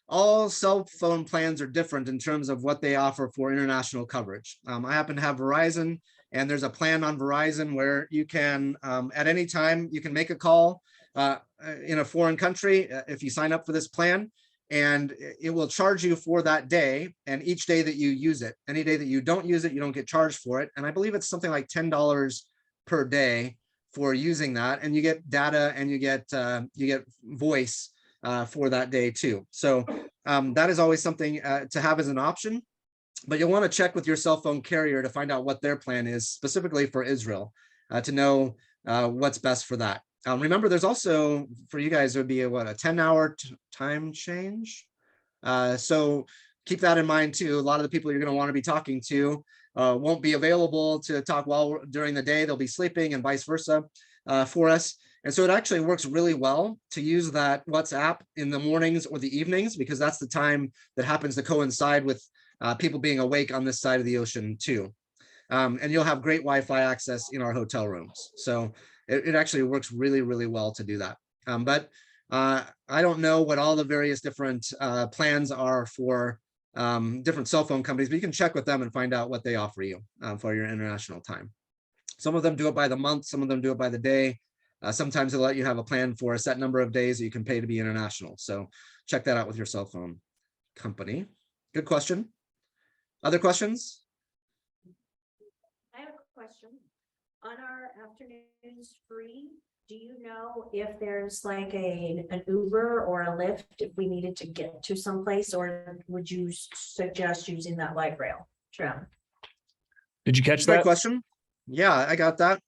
all cell phone plans are different in terms of what they offer for international coverage. I happen to have Verizon, and there's a plan on Verizon where you can, at any time, you can make a call in a foreign country if you sign up for this plan, and it will charge you for that day and each day that you use it. Any day that you don't use it, you don't get charged for it. And I believe it's something like $10 per day for using that, and you get data and you get voice for that day too. So that is always something to have as an option, but you'll want to check with your cell phone carrier to find out what their plan is specifically for Israel to know what's best for that. Remember, there's also, for you guys, it would be a 10-hour time change. So keep that in mind too. A lot of the people you're going to want to be talking to won't be available to talk during the day. They'll be sleeping and vice versa for us. And so it actually works really well to use that WhatsApp in the mornings or the evenings, because that's the time that happens to coincide with people being awake on this side of the ocean too. And you'll have great Wi-Fi access in our hotel rooms. So it actually works really, really well to do that. But I don't know what all the various different plans are for different cell phone companies, but you can check with them and find out what they offer you for your international time. Some of them do it by the month, some of them do it by the day. Sometimes they'll let you have a plan for a set number of days that you can pay to be international. So check that out with your cell phone company. Good question. Other questions? I have a question. On our afternoons free, do you know if there's like an Uber or a Lyft if we needed to get to someplace, or would you suggest using that light rail tram? Did you catch Great that? question. Yeah, I got that.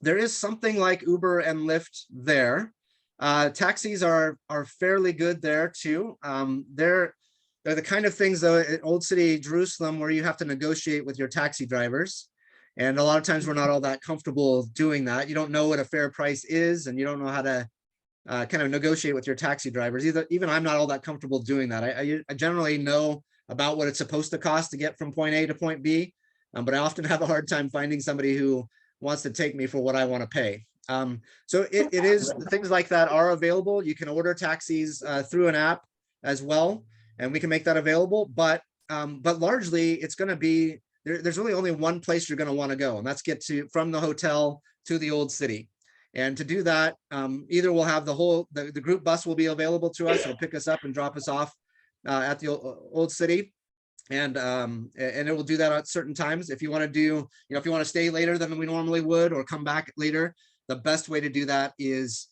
There is something like Uber and Lyft there. Taxis are fairly good there too. They're the kind of things though in Old City Jerusalem where you have to negotiate with your taxi drivers. And a lot of times we're not all that comfortable doing that. You don't know what a fair price is, and you don't know how to kind of negotiate with your taxi drivers. Even I'm not all that comfortable doing that. I generally know about what it's supposed to cost to get from point A to point B, but I often have a hard time finding somebody who wants to take me for what I want to pay. So it is, things like that are available. You can order taxis through an app as well, and we can make that available. But largely it's going to be, there's really only one place you're going to want to go, and that's get from the hotel to the old city. And to do that, either we'll have the group bus will be available to us. It'll pick us up and drop us off at the old city. And it will do that at certain times. If you want to do, if you want to stay later than we normally would or come back later, the best way to do that is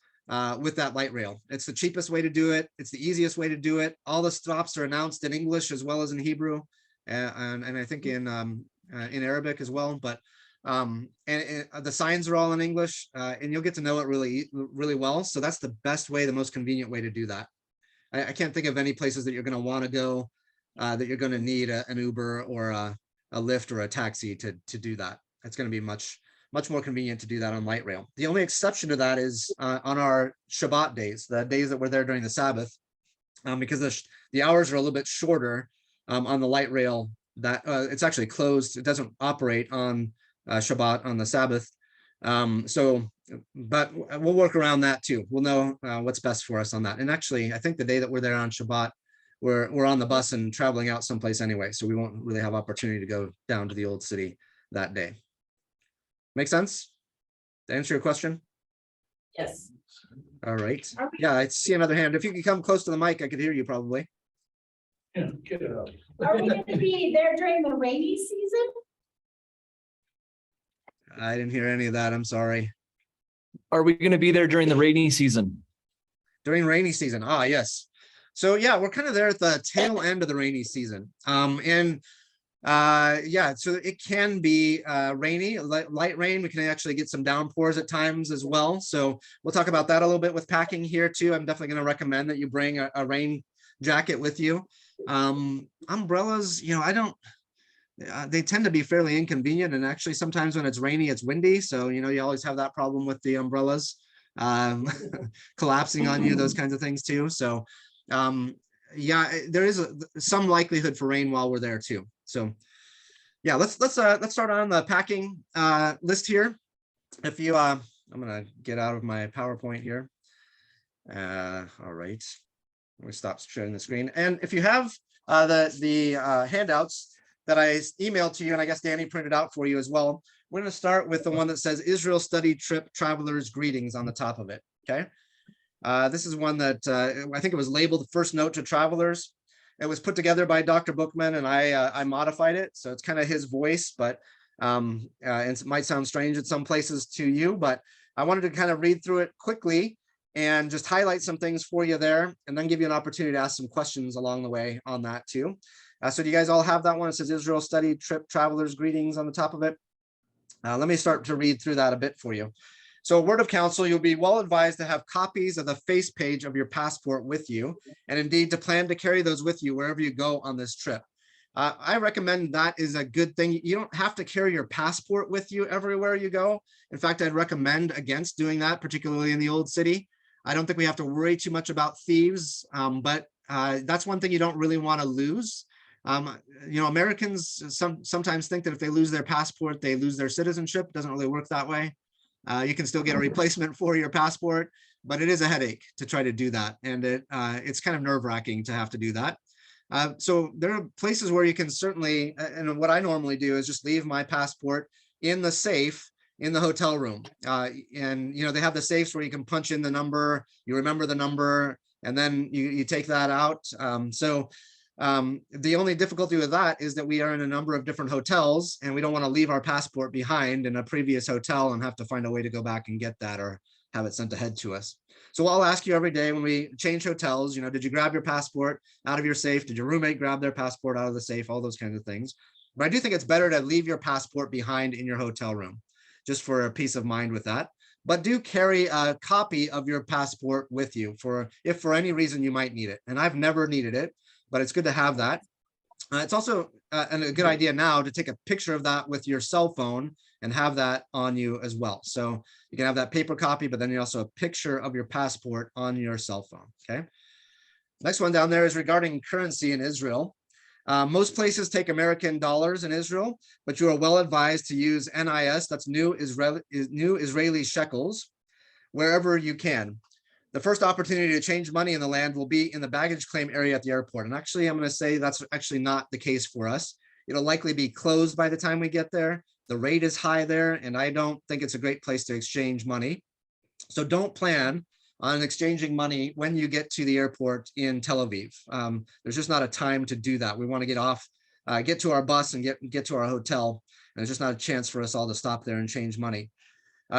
with that light rail. It's the cheapest way to do it. It's the easiest way to do it. All the stops are announced in English as well as in Hebrew, and I think in Arabic as well. But and the signs are all in English, and you'll get to know it really, really well. So that's the best way, the most convenient way to do that. I can't think of any places that you're going to want to go that you're going to need an Uber or a Lyft or a taxi to do that. It's going to be much more convenient to do that on light rail. The only exception to that is on our Shabbat days, the days that we're there during the Sabbath, because the hours are a little bit shorter on the light rail. That it's actually closed. It doesn't operate on Shabbat on the Sabbath. But we'll work around that too. We'll know what's best for us on that. And actually, I think the day that we're there on Shabbat, we're on the bus and traveling out someplace anyway, so we won't really have opportunity to go down to the old city that day. Make sense? To answer your question? Yes. All right. Yeah, I see another hand. If you could come close to the mic, I could hear you probably. Yeah, get it up. Are we going to be there during the rainy season? I didn't hear any of that. I'm sorry. Are we going to be there during the rainy season? During rainy season. Ah, yes. So yeah, we're kind of there at the tail end of the rainy season. Yeah, so it can be rainy, light rain. We can actually get some downpours at times as well. So we'll talk about that a little bit with packing here too. I'm definitely going to recommend that you bring a rain jacket with you. Umbrellas, I don't, they tend to be fairly inconvenient, and actually sometimes when it's rainy, it's windy. So, you always have that problem with the umbrellas collapsing on you, those kinds of things too. So yeah, there is some likelihood for rain while we're there too. So yeah, let's start on the packing list here. If you I'm gonna get out of my PowerPoint here. All right, we stop sharing the screen. And if you have the handouts that I emailed to you, and I guess Danny printed out for you as well, we're going to start with the one that says Israel Study Trip Travelers Greetings on the top of it. Okay. This is one that I think it was labeled First Note to Travelers. It was put together by Dr. Bookman, and I modified it. So it's kind of his voice, but it might sound strange in some places to you, but I wanted to kind of read through it quickly and just highlight some things for you there, and then give you an opportunity to ask some questions along the way on that too. So do you guys all have that one? It says Israel Study Trip Travelers Greetings on the top of it. Let me start to read through that a bit for you. So, word of counsel, you'll be well advised to have copies of the face page of your passport with you, and indeed to plan to carry those with you wherever you go on this trip. I recommend that is a good thing. You don't have to carry your passport with you everywhere you go. In fact, I'd recommend against doing that, particularly in the old city. I don't think we have to worry too much about thieves, but that's one thing you don't really want to lose. Americans sometimes think that if they lose their passport, they lose their citizenship. It doesn't really work that way. You can still get a replacement for your passport, but it is a headache to try to do that. And it's kind of nerve-wracking to have to do that. So there are places where you can certainly, and what I normally do is just leave my passport in the safe in the hotel room. And they have the safes where you can punch in the number, you remember the number, and then you take that out. The only difficulty with that is that we are in a number of different hotels, and we don't want to leave our passport behind in a previous hotel and have to find a way to go back and get that or have it sent ahead to us. So I'll ask you every day when we change hotels, did you grab your passport out of your safe? Did your roommate grab their passport out of the safe? All those kinds of things. But I do think it's better to leave your passport behind in your hotel room, just for a peace of mind with that. But do carry a copy of your passport with you if for any reason you might need it. And I've never needed it, but it's good to have that. It's also a good idea now to take a picture of that with your cell phone and have that on you as well. So you can have that paper copy, but then you also have a picture of your passport on your cell phone. Okay. Next one down there is regarding currency in Israel. Most places take American dollars in Israel, but you are well advised to use NIS, that's new Israeli shekels, wherever you can. The first opportunity to change money in the land will be in the baggage claim area at the airport. And actually, I'm going to say that's actually not the case for us. It'll likely be closed by the time we get there. The rate is high there, and I don't think it's a great place to exchange money. So don't plan on exchanging money when you get to the airport in Tel Aviv. There's just not a time to do that. We want to get off, get to our bus and get to our hotel. And there's just not a chance for us all to stop there and change money.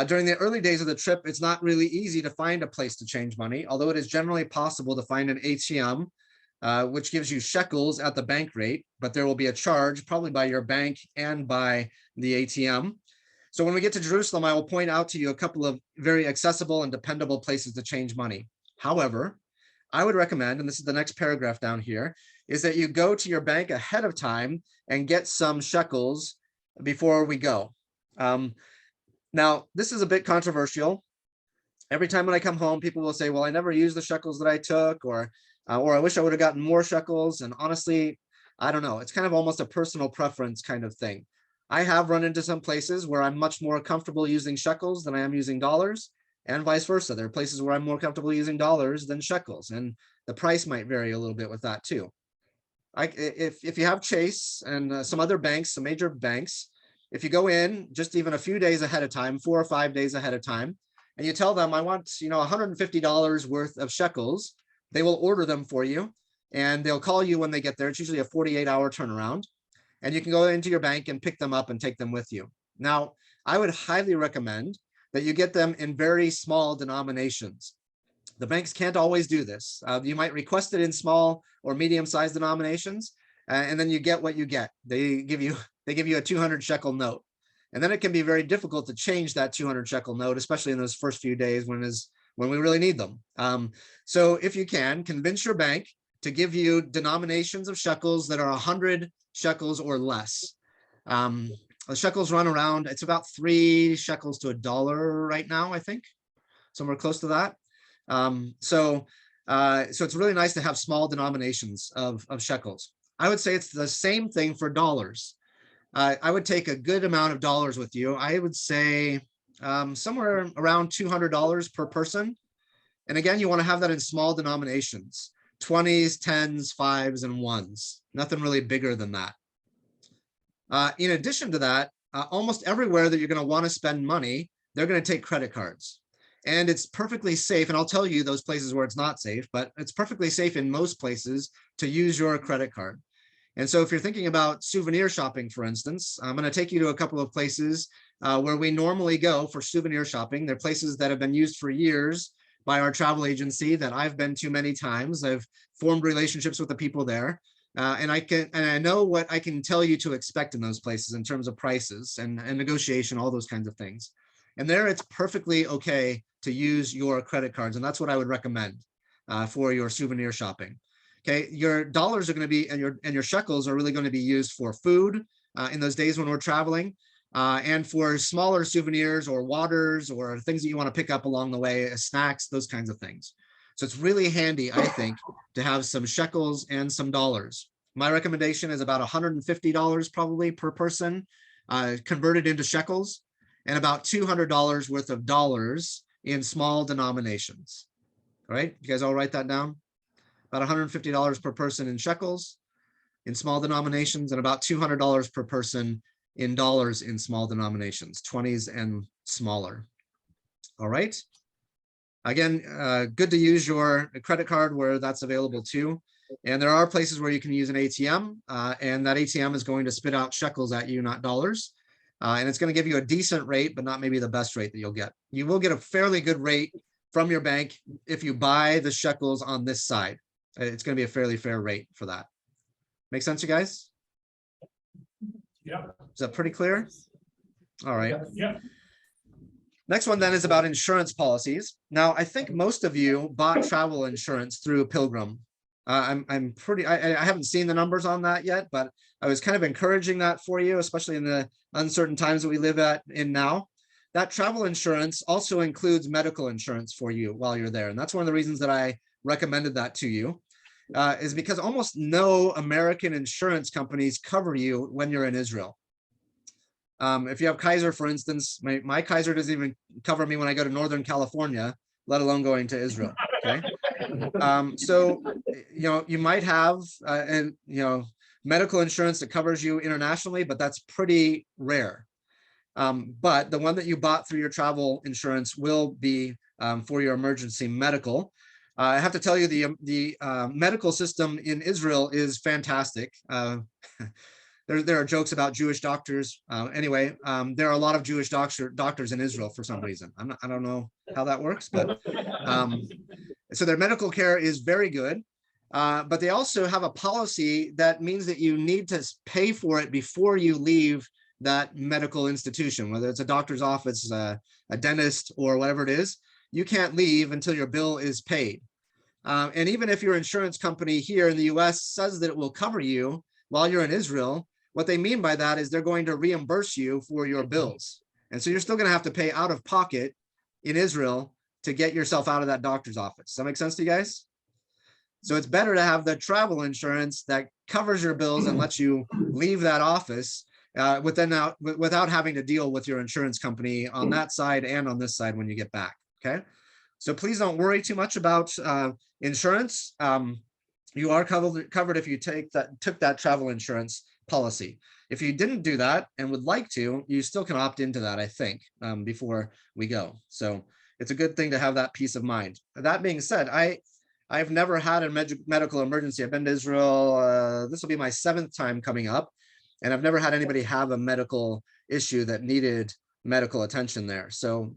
During the early days of the trip, it's not really easy to find a place to change money, although it is generally possible to find an ATM, which gives you shekels at the bank rate, but there will be a charge probably by your bank and by the ATM. So when we get to Jerusalem, I will point out to you a couple of very accessible and dependable places to change money. However, I would recommend, and this is the next paragraph down here, is that you go to your bank ahead of time and get some shekels before we go. Now, this is a bit controversial. Every time when I come home, people will say, well, I never used the shekels that I took, or I wish I would have gotten more shekels. And honestly, I don't know. It's kind of almost a personal preference kind of thing. I have run into some places where I'm much more comfortable using shekels than I am using dollars, and vice versa. There are places where I'm more comfortable using dollars than shekels, and the price might vary a little bit with that too. If you have Chase and some other banks, some major banks, if you go in just even a few days ahead of time, 4 or 5 days ahead of time, and you tell them, I want, $150 worth of shekels, they will order them for you, and they'll call you when they get there. It's usually a 48-hour turnaround, and you can go into your bank and pick them up and take them with you. Now, I would highly recommend that you get them in very small denominations. The banks can't always do this. You might request it in small or medium-sized denominations, and then you get what you get. They give you a 200 shekel note. And then it can be very difficult to change that 200 shekel note, especially in those first few days when we really need them. So if you can, convince your bank to give you denominations of shekels that are 100 shekels or less. The shekels run around, it's about 3 shekels to $1 right now, I think, somewhere close to that. So it's really nice to have small denominations of shekels. I would say it's the same thing for dollars. I would take a good amount of dollars with you. I would say somewhere around $200 per person. And again, you want to have that in small denominations, 20s, 10s, 5s, and 1s, nothing really bigger than that. In addition to that, almost everywhere that you're going to want to spend money, they're going to take credit cards. And it's perfectly safe, and I'll tell you those places where it's not safe, but it's perfectly safe in most places to use your credit card. And so if you're thinking about souvenir shopping, for instance, I'm going to take you to a couple of places where we normally go for souvenir shopping. They're places that have been used for years by our travel agency that I've been to many times. I've formed relationships with the people there. And I know what I can tell you to expect in those places in terms of prices and negotiation, all those kinds of things. And there it's perfectly okay to use your credit cards. And that's what I would recommend for your souvenir shopping. Okay, your dollars are going to be, and your shekels are really going to be used for food in those days when we're traveling, and for smaller souvenirs or waters or things that you want to pick up along the way, snacks, those kinds of things. So it's really handy, I think, to have some shekels and some dollars. My recommendation is about $150 probably per person converted into shekels, and about $200 worth of dollars in small denominations. All right, you guys all write that down? About $150 per person in shekels in small denominations, and about $200 per person in dollars in small denominations, 20s and smaller. All right. Again, good to use your credit card where that's available too. And there are places where you can use an ATM, and that ATM is going to spit out shekels at you, not dollars. And it's going to give you a decent rate, but not maybe the best rate that you'll get. You will get a fairly good rate from your bank if you buy the shekels on this side. It's going to be a fairly fair rate for that. Make sense, you guys? Yeah. Is that pretty clear? All right. Yeah. Next one then is about insurance policies. Now, I think most of you bought travel insurance through Pilgrim. I haven't seen the numbers on that yet, but I was kind of encouraging that for you, especially in the uncertain times that we live in now. That travel insurance also includes medical insurance for you while you're there. And that's one of the reasons that I recommended that to you, is because almost no American insurance companies cover you when you're in Israel. If you have Kaiser, for instance, my Kaiser doesn't even cover me when I go to Northern California, let alone going to Israel. Okay. So, you might have, medical insurance that covers you internationally, but that's pretty rare. But the one that you bought through your travel insurance will be for your emergency medical. I have to tell you, the medical system in Israel is fantastic. There are jokes about Jewish doctors. Anyway, there are a lot of Jewish doctors in Israel for some reason. I don't know how that works, but so their medical care is very good. But they also have a policy that means that you need to pay for it before you leave that medical institution, whether it's a doctor's office, a dentist, or whatever it is. You can't leave until your bill is paid. And even if your insurance company here in the US says that it will cover you while you're in Israel, what they mean by that is they're going to reimburse you for your bills. And so you're still going to have to pay out of pocket in Israel to get yourself out of that doctor's office. Does that make sense to you guys? So it's better to have the travel insurance that covers your bills and lets you leave that office without having to deal with your insurance company on that side and on this side when you get back. Okay. So please don't worry too much about insurance. You are covered if you took that travel insurance policy. If you didn't do that and would like to, you still can opt into that, I think, before we go. So it's a good thing to have that peace of mind. That being said, I've never had a medical emergency. I've been to Israel. This will be my 7th time coming up, and I've never had anybody have a medical issue that needed medical attention there. So,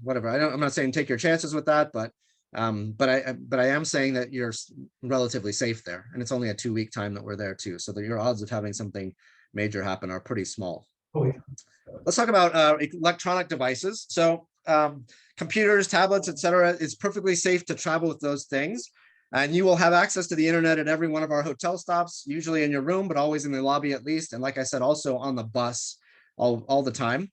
whatever. I'm not saying take your chances with that, but I am saying that you're relatively safe there, and it's only a 2-week time that we're there too. So that your odds of having something major happen are pretty small. Oh, yeah. Let's talk about electronic devices. So computers, tablets, etc., it's perfectly safe to travel with those things. And you will have access to the internet at every one of our hotel stops, usually in your room, but always in the lobby at least. And like I said, also on the bus all the time.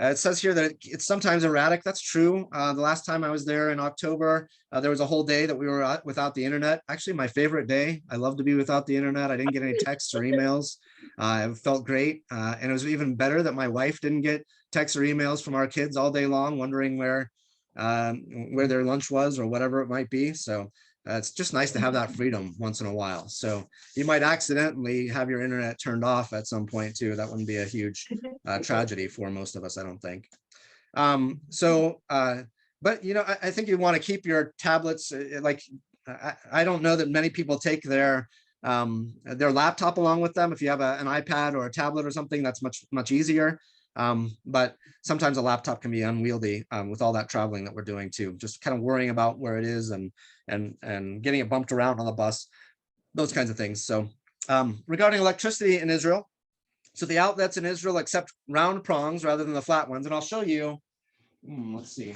It says here that it's sometimes erratic. That's true. The last time I was there in October, there was a whole day that we were without the internet. Actually, my favorite day. I love to be without the internet. I didn't get any texts or emails. It felt great. And it was even better that my wife didn't get texts or emails from our kids all day long, wondering where their lunch was or whatever it might be. So it's just nice to have that freedom once in a while. So you might accidentally have your internet turned off at some point too. That wouldn't be a huge tragedy for most of us, I don't think. But you know, I think you want to keep your tablets like, I don't know that many people take their laptop along with them. If you have an iPad or a tablet or something, that's much easier. But sometimes a laptop can be unwieldy with all that traveling that we're doing too, just kind of worrying about where it is and getting it bumped around on the bus, those kinds of things. So regarding electricity in Israel, so the outlets in Israel accept round prongs rather than the flat ones. And I'll show you, let's see.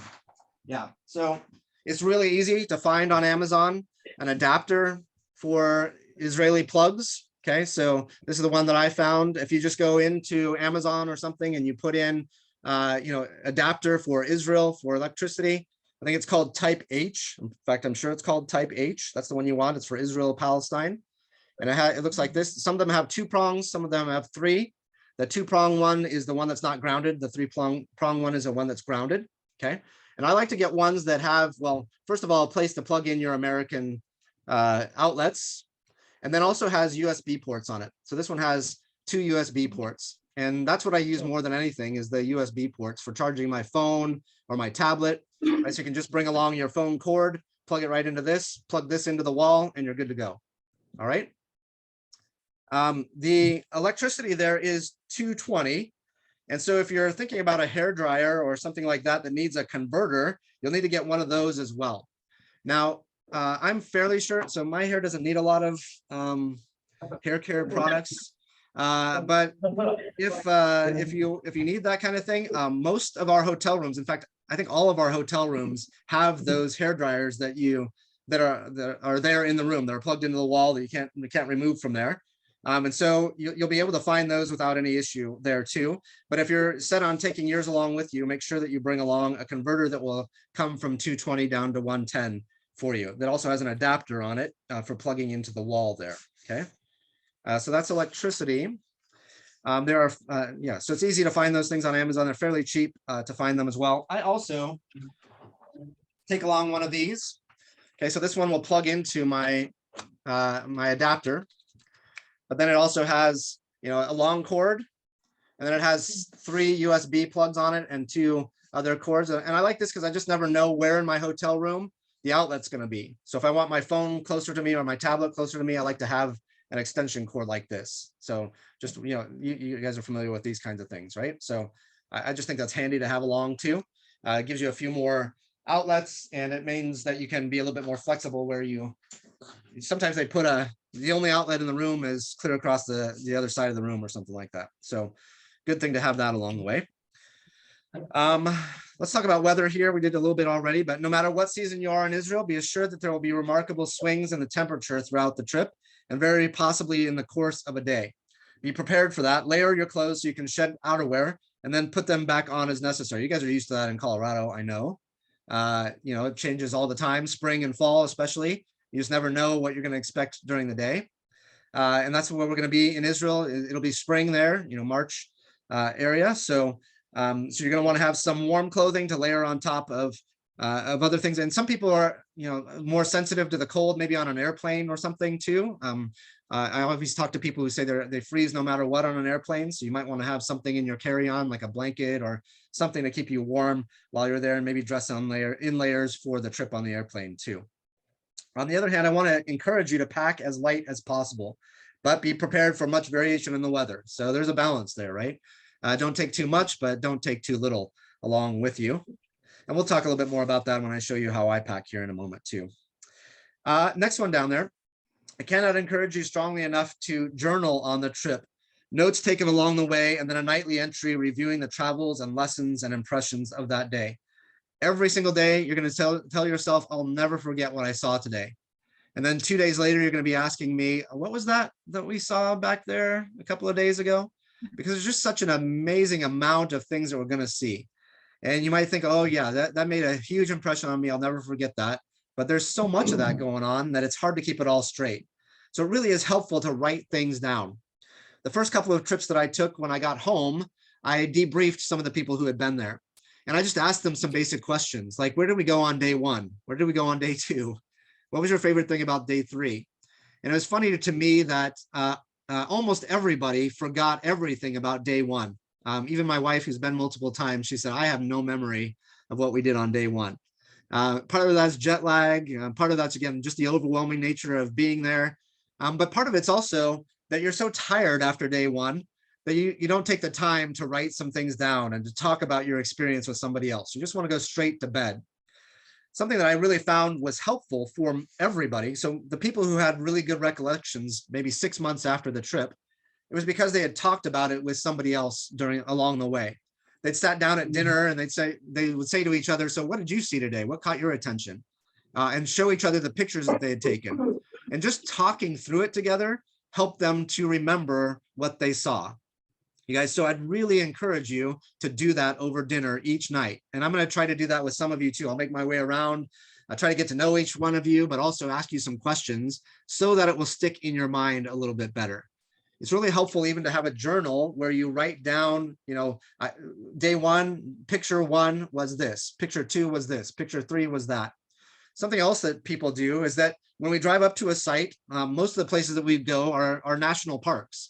Yeah, so it's really easy to find on Amazon an adapter for Israeli plugs. Okay, so this is the one that I found. If you just go into Amazon or something and you put in, adapter for Israel for electricity, I think it's called Type H. In fact, I'm sure it's called Type H. That's the one you want. It's for Israel, Palestine. And it looks like this. Some of them have 2 prongs. Some of them have 3. The 2-prong one is the one that's not grounded. The 3-prong one is the one that's grounded. Okay. And I like to get ones that have, well, first of all, a place to plug in your American outlets. And then also has USB ports on it. So this one has 2 USB ports. And that's what I use more than anything is the USB ports for charging my phone or my tablet. Right? So you can just bring along your phone cord, plug it right into this, plug this into the wall, and you're good to go. All right. The electricity there is 220. And so if you're thinking about a hair dryer or something like that that needs a converter, you'll need to get one of those as well. Now, I'm fairly sure, so my hair doesn't need a lot of hair care products. But if you need that kind of thing, most of our hotel rooms, in fact, I think all of our hotel rooms have those hair dryers that are there in the room. They're plugged into the wall that you can't remove from there. And so you'll be able to find those without any issue there too. But if you're set on taking yours along with you, make sure that you bring along a converter that will come from 220 down to 110 for you. That also has an adapter on it for plugging into the wall there. Okay. So that's electricity. So it's easy to find those things on Amazon. They're fairly cheap to find them as well. I also take along one of these. Okay, so this one will plug into my my adapter, but then it also has a long cord, and then it has 3 USB plugs on it and 2 other cords. And I like this because I just never know where in my hotel room the outlet's going to be. So if I want my phone closer to me or my tablet closer to me, I like to have an extension cord like this. So just, you guys are familiar with these kinds of things, right? So I just think that's handy to have along too. It gives you a few more outlets, and it means that you can be a little bit more flexible where sometimes they put the only outlet in the room is clear across the other side of the room or something like that. So good thing to have that along the way. Let's talk about weather here. We did a little bit already, but no matter what season you are in Israel, be assured that there will be remarkable swings in the temperature throughout the trip, and very possibly in the course of a day. Be prepared for that. Layer your clothes so you can shed outerwear and then put them back on as necessary. You guys are used to that in Colorado, I know. It changes all the time, spring and fall especially. You just never know what you're going to expect during the day. And that's where we're going to be in Israel. It'll be spring there, March area. So you're going to want to have some warm clothing to layer on top of other things. And some people are, more sensitive to the cold, maybe on an airplane or something too. I always talk to people who say they freeze no matter what on an airplane. So you might want to have something in your carry-on, like a blanket or something to keep you warm while you're there, and maybe dress in layers for the trip on the airplane too. On the other hand, I want to encourage you to pack as light as possible, but be prepared for much variation in the weather. So there's a balance there, right? Don't take too much, but don't take too little along with you. And we'll talk a little bit more about that when I show you how I pack here in a moment too. Next one down there. I cannot encourage you strongly enough to journal on the trip. Notes taken along the way, and then a nightly entry reviewing the travels and lessons and impressions of that day. Every single day, you're going to tell yourself, I'll never forget what I saw today. And then 2 days later, you're going to be asking me, what was that we saw back there a couple of days ago? Because there's just such an amazing amount of things that we're going to see. And you might think, oh yeah, that made a huge impression on me. I'll never forget that. But there's so much of that going on that it's hard to keep it all straight. So it really is helpful to write things down. The first couple of trips that I took when I got home, I debriefed some of the people who had been there. And I just asked them some basic questions, like, where did we go on day 1? Where did we go on day 2? What was your favorite thing about day 3? And it was funny to me that almost everybody forgot everything about day 1. Even my wife, who's been multiple times, she said, I have no memory of what we did on day 1. Part of that's jet lag. Part of that's, again, just the overwhelming nature of being there. But part of it's also that you're so tired after day 1 that you don't take the time to write some things down and to talk about your experience with somebody else. You just want to go straight to bed. Something that I really found was helpful for everybody. So the people who had really good recollections, maybe 6 months after the trip, it was because they had talked about it with somebody else along the way. They'd sat down at dinner and they would say to each other, so what did you see today? What caught your attention? And show each other the pictures that they had taken. And just talking through it together helped them to remember what they saw. You guys, so I'd really encourage you to do that over dinner each night. And I'm going to try to do that with some of you too. I'll make my way around. I'll try to get to know each one of you, but also ask you some questions so that it will stick in your mind a little bit better. It's really helpful even to have a journal where you write down, day 1, picture 1 was this, picture 2 was this, picture 3 was that. Something else that people do is that when we drive up to a site, most of the places that we go are national parks.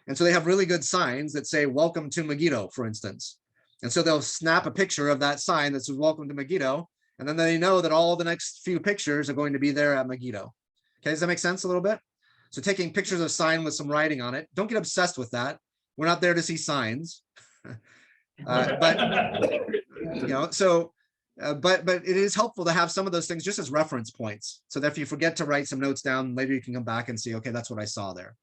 And so they have really good signs that say, welcome to Megiddo, for instance. And so they'll snap a picture of that sign that says, welcome to Megiddo. And then they know that all the next few pictures are going to be there at Megiddo. Okay, does that make sense a little bit? So taking pictures of a sign with some writing on it, don't get obsessed with that. We're not there to see signs. But it is helpful to have some of those things just as reference points. So that if you forget to write some notes down, later you can come back and see, okay, that's what I saw there.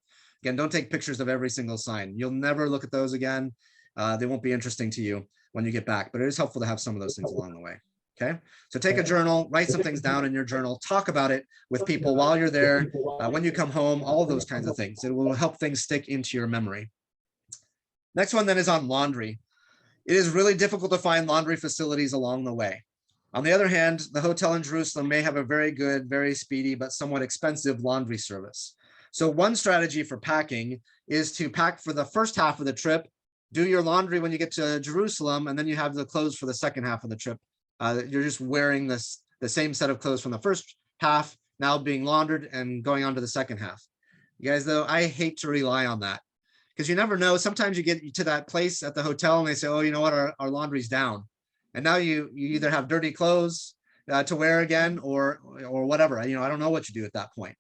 Again, don't take pictures of every single sign. You'll never look at those again. They won't be interesting to you when you get back, but it is helpful to have some of those things along the way. Okay, so take a journal, write some things down in your journal, talk about it with people while you're there, when you come home, all of those kinds of things. It will help things stick into your memory. Next one then is on laundry. It is really difficult to find laundry facilities along the way. On the other hand, the hotel in Jerusalem may have a very good, very speedy, but somewhat expensive laundry service. So one strategy for packing is to pack for the first half of the trip, do your laundry when you get to Jerusalem, and then you have the clothes for the second half of the trip. You're just wearing the same set of clothes from the first half, now being laundered and going on to the second half. You guys, though, I hate to rely on that because you never know. Sometimes you get to that place at the hotel and they say, oh, you know what, our laundry's down. And now you either have dirty clothes to wear again or whatever. I don't know what you do at that point.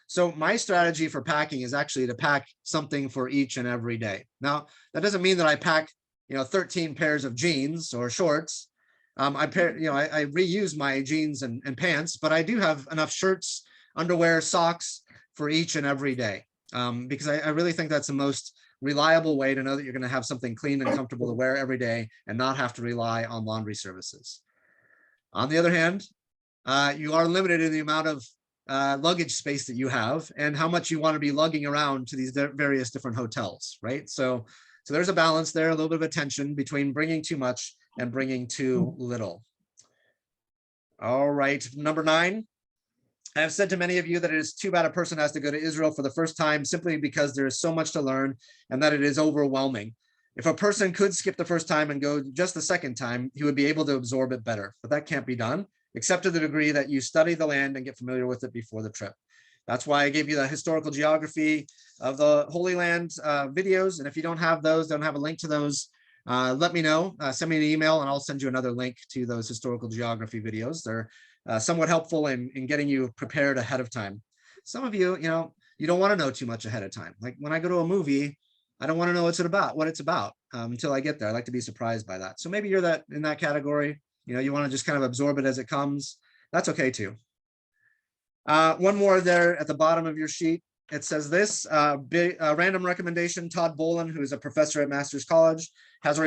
So my strategy for packing is actually to pack something for each and every day. Now, that doesn't mean that I pack, 13 pairs of jeans or shorts. I reuse my jeans and pants, but I do have enough shirts, underwear, socks for each and every day. Because I really think that's the most reliable way to know that you're going to have something clean and comfortable to wear every day and not have to rely on laundry services. On the other hand, you are limited in the amount of luggage space that you have and how much you want to be lugging around to these various different hotels, right? So there's a balance there, a little bit of a tension between bringing too much and bringing too little. All right, number 9. I have said to many of you that it is too bad a person has to go to Israel for the first time simply because there is so much to learn and that it is overwhelming. If a person could skip the first time and go just the second time, he would be able to absorb it better, but that can't be done, except to the degree that you study the land and get familiar with it before the trip. That's why I gave you the historical geography of the Holy Land videos. And if you don't have those, don't have a link to those, let me know, send me an email and I'll send you another link to those historical geography videos. They're somewhat helpful in getting you prepared ahead of time. Some of you, you don't want to know too much ahead of time. Like when I go to a movie, I don't want to know what it's about until I get there. I like to be surprised by that. So maybe you're in that category. You want to just kind of absorb it as it comes. That's okay too. One more there at the bottom of your sheet. it says this, random recommendation, Todd Bolin, who is a professor at Masters College, has a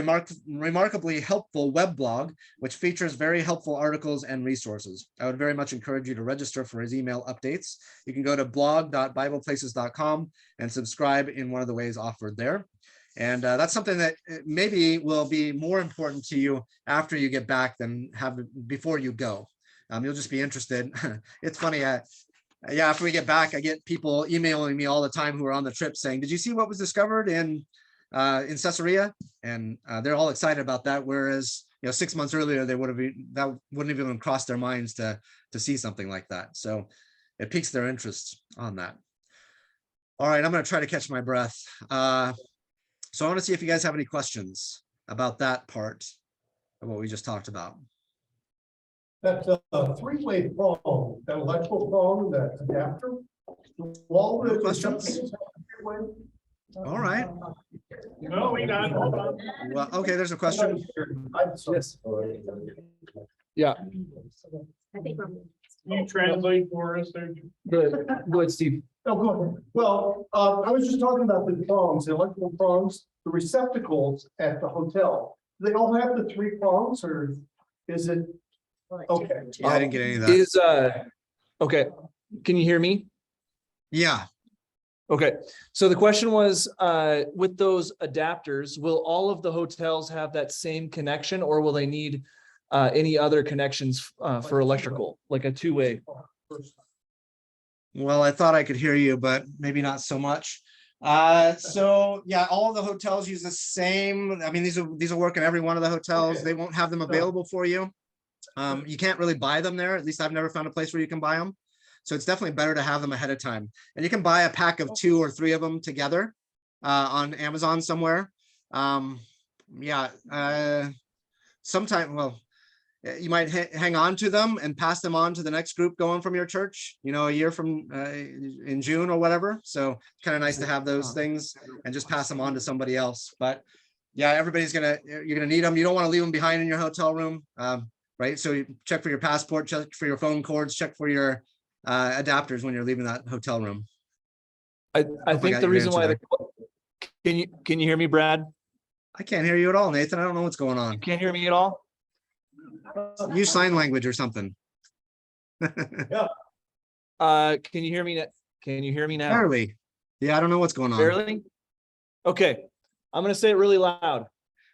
remarkably helpful web blog, which features very helpful articles and resources. I would very much encourage you to register for his email updates. You can go to blog.bibleplaces.com and subscribe in one of the ways offered there. And that's something that maybe will be more important to you after you get back than before you go. You'll just be interested. It's funny. Yeah, after we get back, I get people emailing me all the time who are on the trip saying, "Did you see what was discovered in Caesarea?" And they're all excited about that. Whereas 6 months earlier, that wouldn't have even crossed their minds to see something like that. So it piques their interest on that. All right, I'm going to try to catch my breath. So I want to see if you guys have any questions about that part of what we just talked about. That's a three-way phone, that electrical phone, that adapter. All No questions? All right. No, we got. Well, okay, there's a question. Yes. Yeah. I think we're. Can you translate for us there? Go ahead, Steve. Oh, go ahead. Well, I was just talking about the prongs, the electrical prongs, the receptacles at the hotel. They all have the three prongs, or is it? Okay. Yeah, I didn't get any of that. Is okay. Can you hear me? Yeah. Okay. So the question was, with those adapters, will all of the hotels have that same connection, or will they need any other connections for electrical, like a two-way? Well, I thought I could hear you, but maybe not so much. So yeah, all of the hotels use the same. I mean, these will work in every one of the hotels. They won't have them available for you. You can't really buy them there. At least I've never found a place where you can buy them. So it's definitely better to have them ahead of time. And you can buy a pack of 2 or 3 of them together on Amazon somewhere. Well, you might hang on to them and pass them on to the next group going from your church, a year from in June or whatever. So kind of nice to have those things and just pass them on to somebody else. But yeah, you're gonna need them. You don't want to leave them behind in your hotel room. Right. So you check for your passport, check for your phone cords, check for your adapters when you're leaving that hotel room. I think the reason why can you hear me, Brad? I can't hear you at all, Nathan. I don't know what's going on. You can't hear me at all? Use sign language or something. Can you hear me? Can you hear me now? Barely. Yeah, I don't know what's going on. Barely? Okay. I'm gonna say it really loud.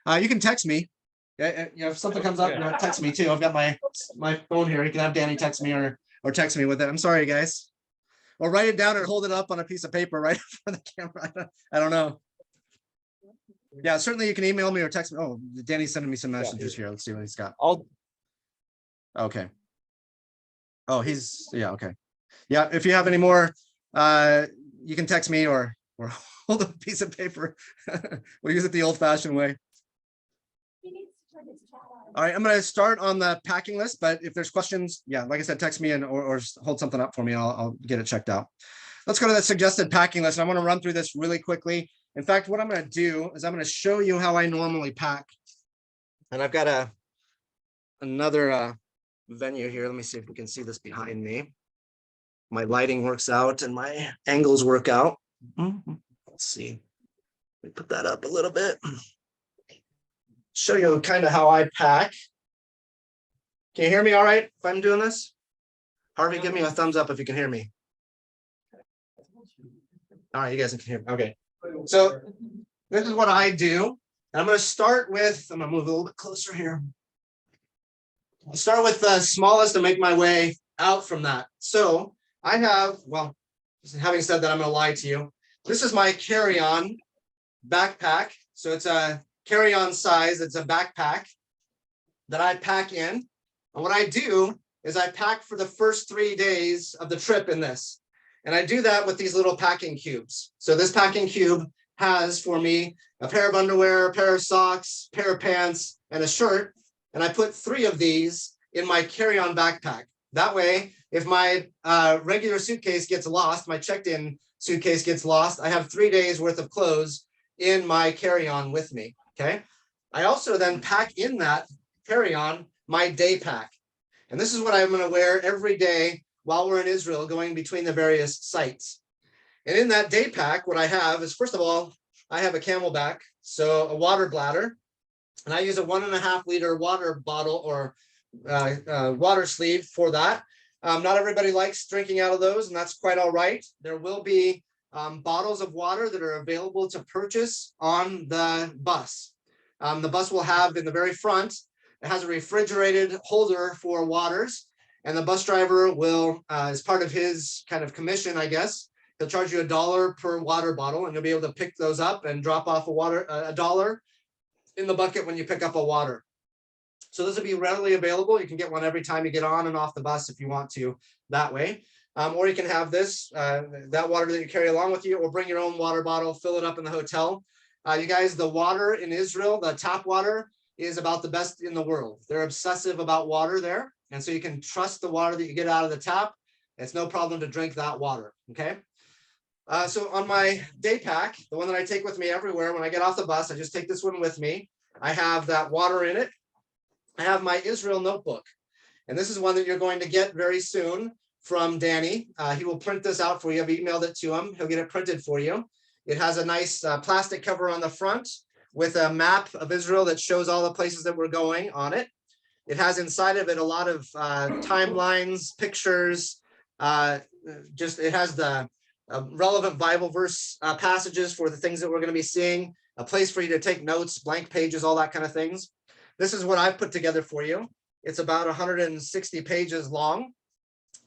You can text me. If something comes up, text me too. I've got my phone here. You can have Danny text me or text me with it. I'm sorry, guys. Or write it down or hold it up on a piece of paper right in front of the camera. I don't know. Yeah, certainly you can email me or text me. Oh, Danny's sending me some messages here. Let's see what he's got. Okay. Oh, okay. Yeah, if you have any more, you can text me or hold a piece of paper. We'll use it the old-fashioned way. All right, I'm going to start on the packing list, but if there's questions, yeah, like I said, text me or hold something up for me and I'll get it checked out. Let's go to the suggested packing list. I want to run through this really quickly. In fact, what I'm going to do is I'm going to show you how I normally pack. And I've got another venue here. Let me see if we can see this behind me. My lighting works out and my angles work out. Let's see. Let me put that up a little bit. Show you kind of how I pack. Can you hear me all right if I'm doing this? Harvey, give me a thumbs up if you can hear me. All right, you guys can hear me. Okay. So this is what I do. I'm going to start with, I'm going to move a little bit closer here. I'll start with the smallest and make my way out from that. So I have, well, having said that, I'm going to lie to you. This is my carry-on backpack. So it's a carry-on size. It's a backpack that I pack in. And what I do is I pack for the first 3 days of the trip in this. And I do that with these little packing cubes. So this packing cube has for me a pair of underwear, a pair of socks, a pair of pants, and a shirt. And I put 3 of these in my carry-on backpack. That way, if my regular suitcase gets lost, my checked-in suitcase gets lost, I have 3 days worth of clothes in my carry-on with me, okay? I also then pack in that carry-on my day pack. And this is what I'm gonna wear every day while we're in Israel going between the various sites. And in that day pack, what I have is, first of all, I have a Camelback, so a water bladder, and I use a 1.5 liter water bottle or water sleeve for that. Not everybody likes drinking out of those, and that's quite all right. There will be bottles of water that are available to purchase on the bus. The bus will have in the very front, it has a refrigerated holder for waters, and the bus driver will, as part of his kind of commission, I guess, he'll charge you $1 per water bottle, and you'll be able to pick those up and drop off a dollar in the bucket when you pick up a water. So this will be readily available. You can get one every time you get on and off the bus if you want to that way. Or you can have this, that water that you carry along with you, or bring your own water bottle, fill it up in the hotel. You guys, the water in Israel, the tap water is about the best in the world. They're obsessive about water there. And so you can trust the water that you get out of the tap. It's no problem to drink that water, okay? So on my day pack, the one that I take with me everywhere, when I get off the bus, I just take this one with me. I have that water in it. I have my Israel notebook. And this is one that you're going to get very soon from Danny. He will print this out for you. I've emailed it to him. He'll get it printed for you. It has a nice plastic cover on the front with a map of Israel that shows all the places that we're going on it. It has inside of it a lot of timelines, pictures. It has the relevant Bible verse passages for the things that we're going to be seeing, a place for you to take notes, blank pages, all that kind of things. This is what I've put together for you. It's about 160 pages long,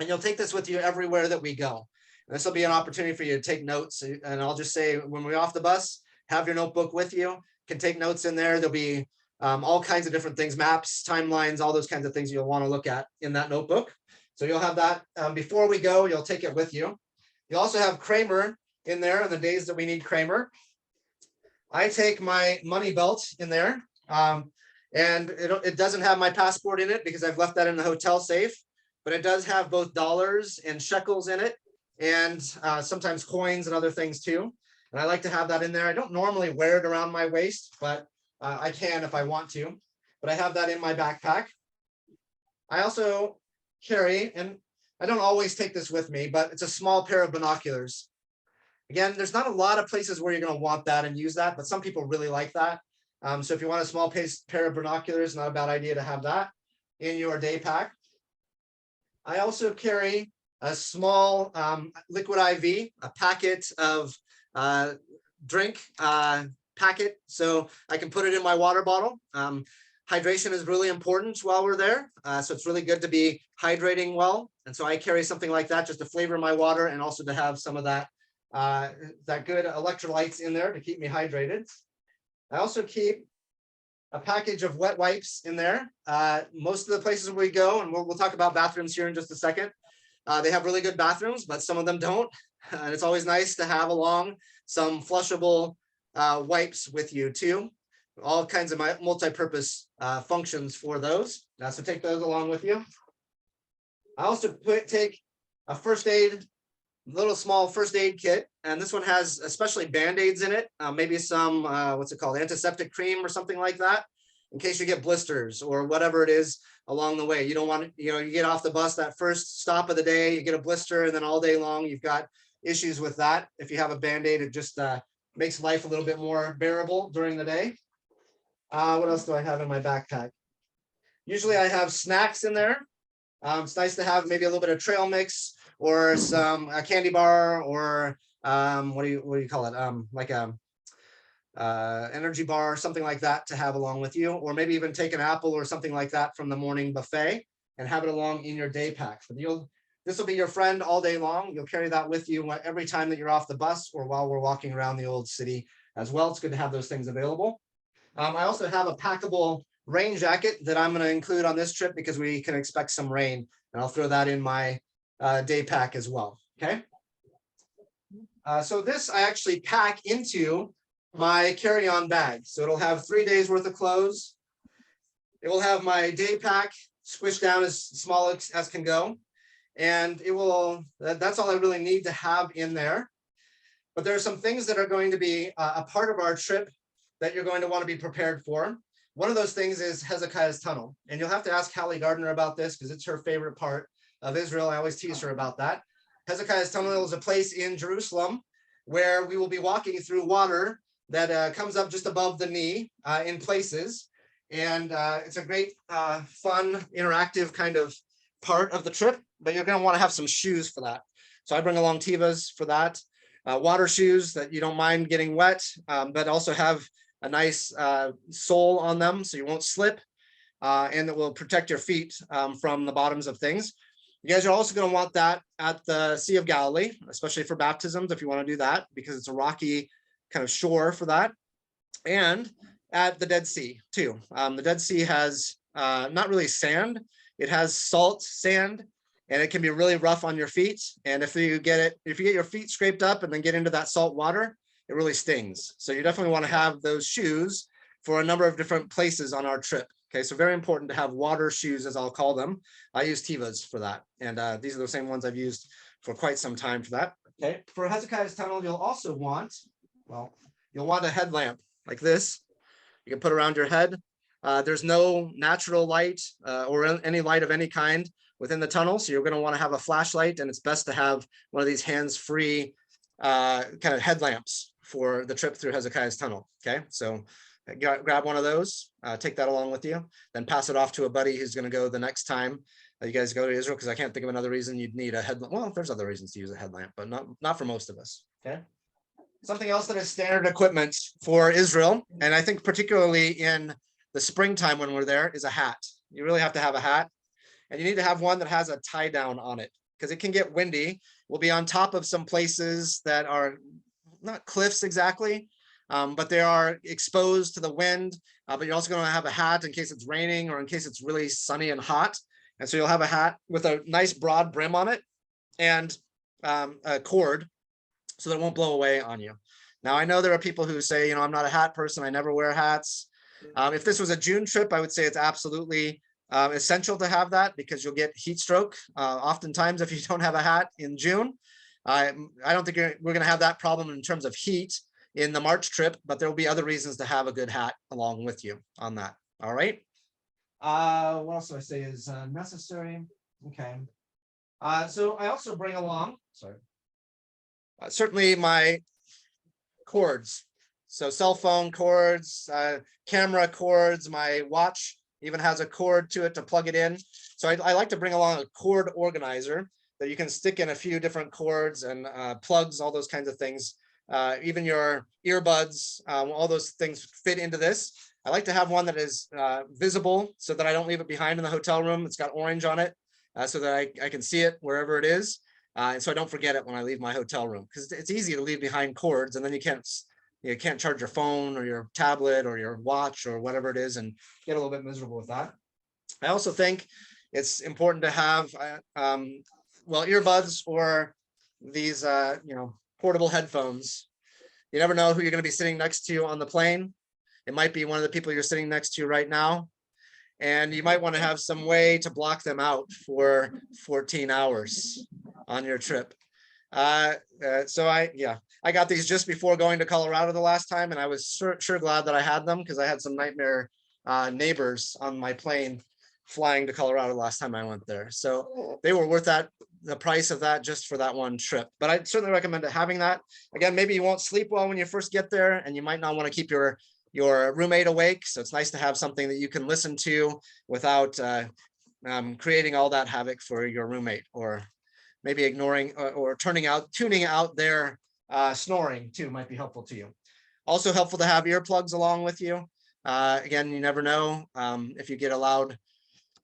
and you'll take this with you everywhere that we go. And this will be an opportunity for you to take notes. And I'll just say, when we're off the bus, have your notebook with you. You can take notes in there. There'll be all kinds of different things, maps, timelines, all those kinds of things you'll want to look at in that notebook. So you'll have that before we go. You'll take it with you. You also have Kramer in there on the days that we need Kramer. I take my money belt in there, and it doesn't have my passport in it because I've left that in the hotel safe, but it does have both dollars and shekels in it, and sometimes coins and other things too. And I like to have that in there. I don't normally wear it around my waist, but I can if I want to. But I have that in my backpack. I also carry, and I don't always take this with me, but it's a small pair of binoculars. Again, there's not a lot of places where you're going to want that and use that, but some people really like that. So if you want a small pair of binoculars, not a bad idea to have that in your day pack. I also carry a small liquid IV, a packet of drink packet, so I can put it in my water bottle. Hydration is really important while we're there, so it's really good to be hydrating well. And so I carry something like that just to flavor my water and also to have some of that good electrolytes in there to keep me hydrated. I also keep a package of wet wipes in there. Most of the places we go, and we'll talk about bathrooms here in just a second, they have really good bathrooms, but some of them don't. And it's always nice to have along some flushable wipes with you too. All kinds of multi-purpose functions for those. So take those along with you. I also take a little small first aid kit, and this one has especially band-aids in it, maybe some antiseptic cream or something like that, in case you get blisters or whatever it is along the way. You don't want to, you get off the bus, that first stop of the day, you get a blister, and then all day long you've got issues with that. If you have a band-aid, it just makes life a little bit more bearable during the day. What else do I have in my backpack? Usually I have snacks in there. It's nice to have maybe a little bit of trail mix or a candy bar, or what do you call it? Like a energy bar or something like that to have along with you, or maybe even take an apple or something like that from the morning buffet and have it along in your day pack. But this will be your friend all day long. You'll carry that with you every time that you're off the bus or while we're walking around the old city as well. It's good to have those things available. I also have a packable rain jacket that I'm going to include on this trip because we can expect some rain, and I'll throw that in my day pack as well. Okay. So this I actually pack into my carry-on bag. So it'll have 3 days worth of clothes. It will have my day pack squished down as small as can go. And that's all I really need to have in there. But there are some things that are going to be a part of our trip that you're going to want to be prepared for. One of those things is Hezekiah's Tunnel. And you'll have to ask Hallie Gardner about this because it's her favorite part of Israel. I always tease her about that. Hezekiah's Tunnel is a place in Jerusalem where we will be walking through water that comes up just above the knee in places. And it's a great, fun, interactive kind of part of the trip, but you're going to want to have some shoes for that. So I bring along Tevas for that. Water shoes that you don't mind getting wet, but also have a nice sole on them so you won't slip, and that will protect your feet from the bottoms of things. You guys are also going to want that at the Sea of Galilee, especially for baptisms if you want to do that, because it's a rocky kind of shore for that. And at the Dead Sea too. The Dead Sea has not really sand, it has salt sand, and it can be really rough on your feet. And if you get your feet scraped up and then get into that salt water, it really stings. So you definitely want to have those shoes for a number of different places on our trip. Okay, so very important to have water shoes, as I'll call them. I use Tevas for that. And these are the same ones I've used for quite some time for that. Okay, for Hezekiah's Tunnel, you'll also want, you'll want a headlamp like this. You can put around your head. There's no natural light or any light of any kind within the tunnel. So you're going to want to have a flashlight, and it's best to have one of these hands-free kind of headlamps for the trip through Hezekiah's Tunnel. Okay, so grab one of those, take that along with you, then pass it off to a buddy who's going to go the next time you guys go to Israel, because I can't think of another reason you'd need a headlamp. Well, there's other reasons to use a headlamp, but not for most of us. Okay. Something else that is standard equipment for Israel, and I think particularly in the springtime when we're there, is a hat. You really have to have a hat, and you need to have one that has a tie down on it, because it can get windy. We'll be on top of some places that are not cliffs exactly, but they are exposed to the wind, but you're also going to have a hat in case it's raining or in case it's really sunny and hot. And so you'll have a hat with a nice broad brim on it and a cord so that it won't blow away on you. Now, I know there are people who say, I'm not a hat person, I never wear hats. If this was a June trip, I would say it's absolutely essential to have that, because you'll get heat stroke oftentimes if you don't have a hat in June. I don't think we're going to have that problem in terms of heat in the March trip, but there will be other reasons to have a good hat along with you on that. All right. What else do I say is necessary? Okay. So I also bring along, certainly my cords. So cell phone cords, camera cords, my watch even has a cord to it to plug it in. So I like to bring along a cord organizer that you can stick in a few different cords and plugs, all those kinds of things. Even your earbuds, all those things fit into this. I like to have one that is visible so that I don't leave it behind in the hotel room. It's got orange on it so that I can see it wherever it is. And so I don't forget it when I leave my hotel room, because it's easy to leave behind cords and then you can't charge your phone or your tablet or your watch or whatever it is and get a little bit miserable with that. I also think it's important to have earbuds or these portable headphones. You never know who you're going to be sitting next to on the plane. It might be one of the people you're sitting next to right now, and you might want to have some way to block them out for 14 hours on your trip. So I got these just before going to Colorado the last time, and I was sure glad that I had them, because I had some nightmare neighbors on my plane flying to Colorado last time I went there. So they were worth the price of that just for that one trip. But I certainly recommend having that. Again, maybe you won't sleep well when you first get there, and you might not want to keep your roommate awake. So it's nice to have something that you can listen to without creating all that havoc for your roommate, or maybe ignoring or tuning out their snoring too might be helpful to you. Also helpful to have earplugs along with you. Again, you never know if you get a loud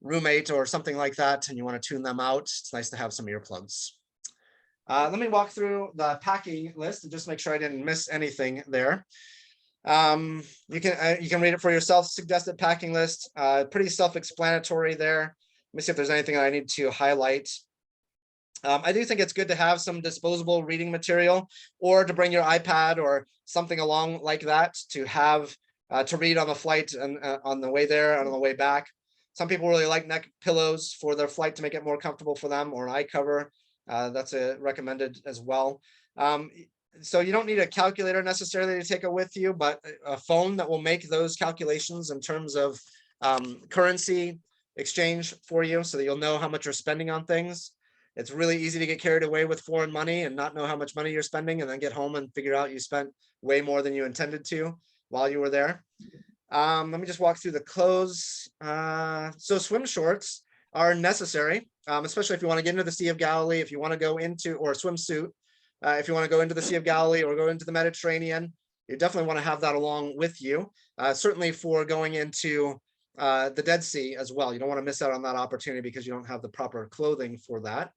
roommate or something like that and you want to tune them out. It's nice to have some earplugs. Let me walk through the packing list and just make sure I didn't miss anything there. You can read it for yourself. Suggested packing list, pretty self-explanatory there. Let me see if there's anything I need to highlight. I do think it's good to have some disposable reading material, or to bring your iPad or something along like that to have to read on the flight and on the way there and on the way back. Some people really like neck pillows for their flight to make it more comfortable for them, or an eye cover. That's recommended as well. So you don't need a calculator necessarily to take it with you, but a phone that will make those calculations in terms of currency exchange for you, so that you'll know how much you're spending on things, It's really easy to get carried away with foreign money and not know how much money you're spending, and then get home and figure out you spent way more than you intended to while you were there. Let me just walk through the clothes. So swim shorts are necessary, especially if you want to get into the Sea of Galilee, if you want to go into, or a swimsuit, if you want to go into the Sea of Galilee or go into the Mediterranean, you definitely want to have that along with you. Certainly for going into the Dead Sea as well. You don't want to miss out on that opportunity because you don't have the proper clothing for that.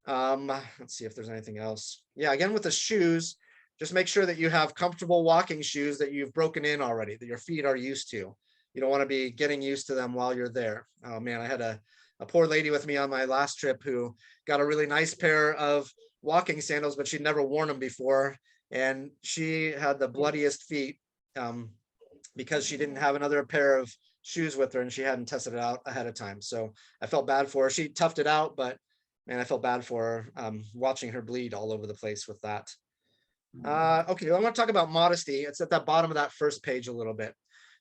Let's see if there's anything else. Yeah, again, with the shoes, just make sure that you have comfortable walking shoes that you've broken in already, that your feet are used to. You don't want to be getting used to them while you're there. Oh man, I had a poor lady with me on my last trip who got a really nice pair of walking sandals, but she'd never worn them before. And she had the bloodiest feet because she didn't have another pair of shoes with her and she hadn't tested it out ahead of time. So I felt bad for her. She toughed it out, but man, I felt bad for her watching her bleed all over the place with that. Okay, I want to talk about modesty. It's at the bottom of that first page a little bit.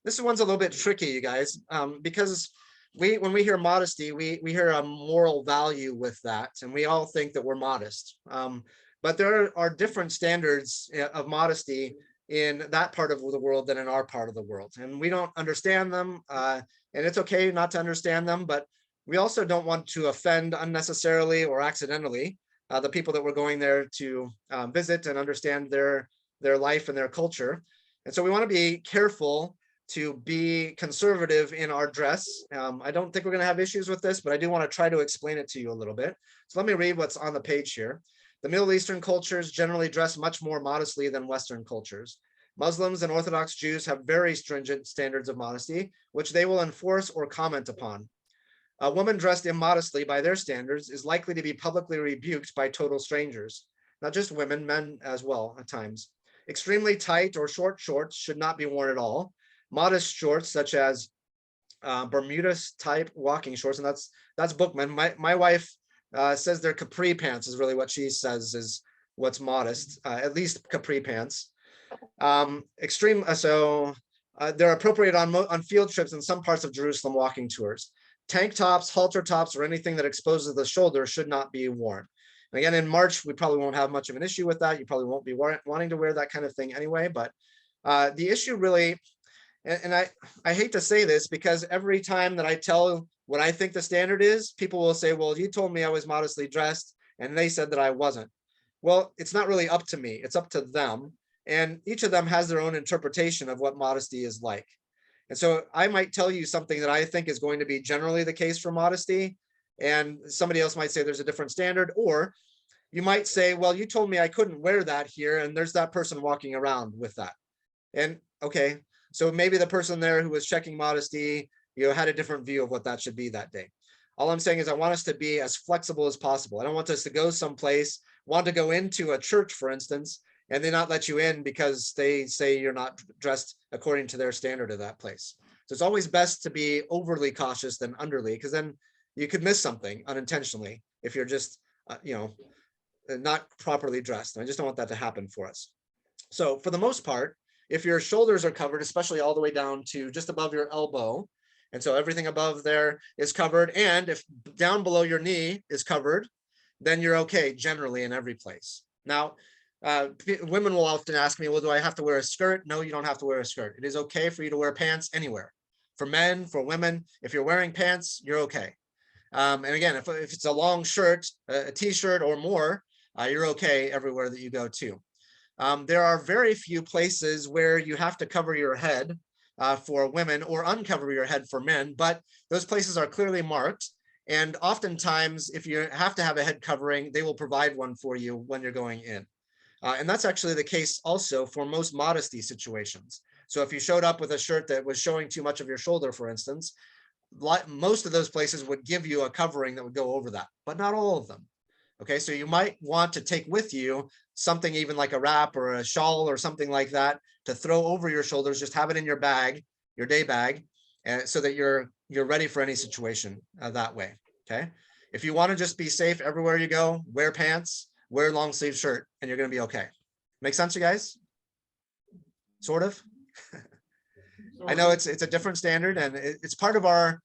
This one's a little bit tricky, you guys, because when we hear modesty, we hear a moral value with that, and we all think that we're modest. But there are different standards of modesty in that part of the world than in our part of the world, and we don't understand them. And it's okay not to understand them, but we also don't want to offend unnecessarily or accidentally the people that we're going there to visit and understand their life and their culture. And so we want to be careful to be conservative in our dress. I don't think we're going to have issues with this, but I do want to try to explain it to you a little bit. So let me read what's on the page here. The Middle Eastern cultures generally dress much more modestly than Western cultures. Muslims and Orthodox Jews have very stringent standards of modesty, which they will enforce or comment upon. A woman dressed immodestly by their standards is likely to be publicly rebuked by total strangers, not just women, men as well at times. Extremely tight or short shorts should not be worn at all. Modest shorts such as Bermuda type walking shorts, and that's Bookman. My wife says they're capri pants is really what she says is what's modest, at least capri pants. They're appropriate on field trips in some parts of Jerusalem walking tours. Tank tops, halter tops, or anything that exposes the shoulder should not be worn. And again, in March, we probably won't have much of an issue with that. You probably won't be wanting to wear that kind of thing anyway. But the issue really, and I hate to say this because every time that I tell what I think the standard is, people will say, well, you told me I was modestly dressed and they said that I wasn't. Well, it's not really up to me. It's up to them. And each of them has their own interpretation of what modesty is like. And so I might tell you something that I think is going to be generally the case for modesty, and somebody else might say there's a different standard, or you might say, well, you told me I couldn't wear that here, and there's that person walking around with that. And okay, so maybe the person there who was checking modesty, had a different view of what that should be that day. All I'm saying is I want us to be as flexible as possible. I don't want us to go someplace, want to go into a church, for instance, and they not let you in because they say you're not dressed according to their standard of that place. So it's always best to be overly cautious than underly, because then you could miss something unintentionally if you're just, not properly dressed. And I just don't want that to happen for us. So for the most part, if your shoulders are covered, especially all the way down to just above your elbow, and so everything above there is covered, and if down below your knee is covered, then you're okay generally in every place. Now, women will often ask me, well, do I have to wear a skirt? No, you don't have to wear a skirt. It is okay for you to wear pants anywhere. For men, for women, if you're wearing pants, you're okay. And again, if it's a long shirt, a t-shirt or more, you're okay everywhere that you go to. There are very few places where you have to cover your head for women or uncover your head for men, but those places are clearly marked. And oftentimes, if you have to have a head covering, they will provide one for you when you're going in. And that's actually the case also for most modesty situations. So if you showed up with a shirt that was showing too much of your shoulder, for instance, most of those places would give you a covering that would go over that, but not all of them. Okay, so you might want to take with you something even like a wrap or a shawl or something like that to throw over your shoulders. Just have it in your bag, your day bag, so that you're ready for any situation that way. Okay, if you want to just be safe everywhere you go, wear pants, wear a long sleeve shirt, and you're going to be okay. Make sense, you guys? Sort of. I know it's a different standard, and it's part of our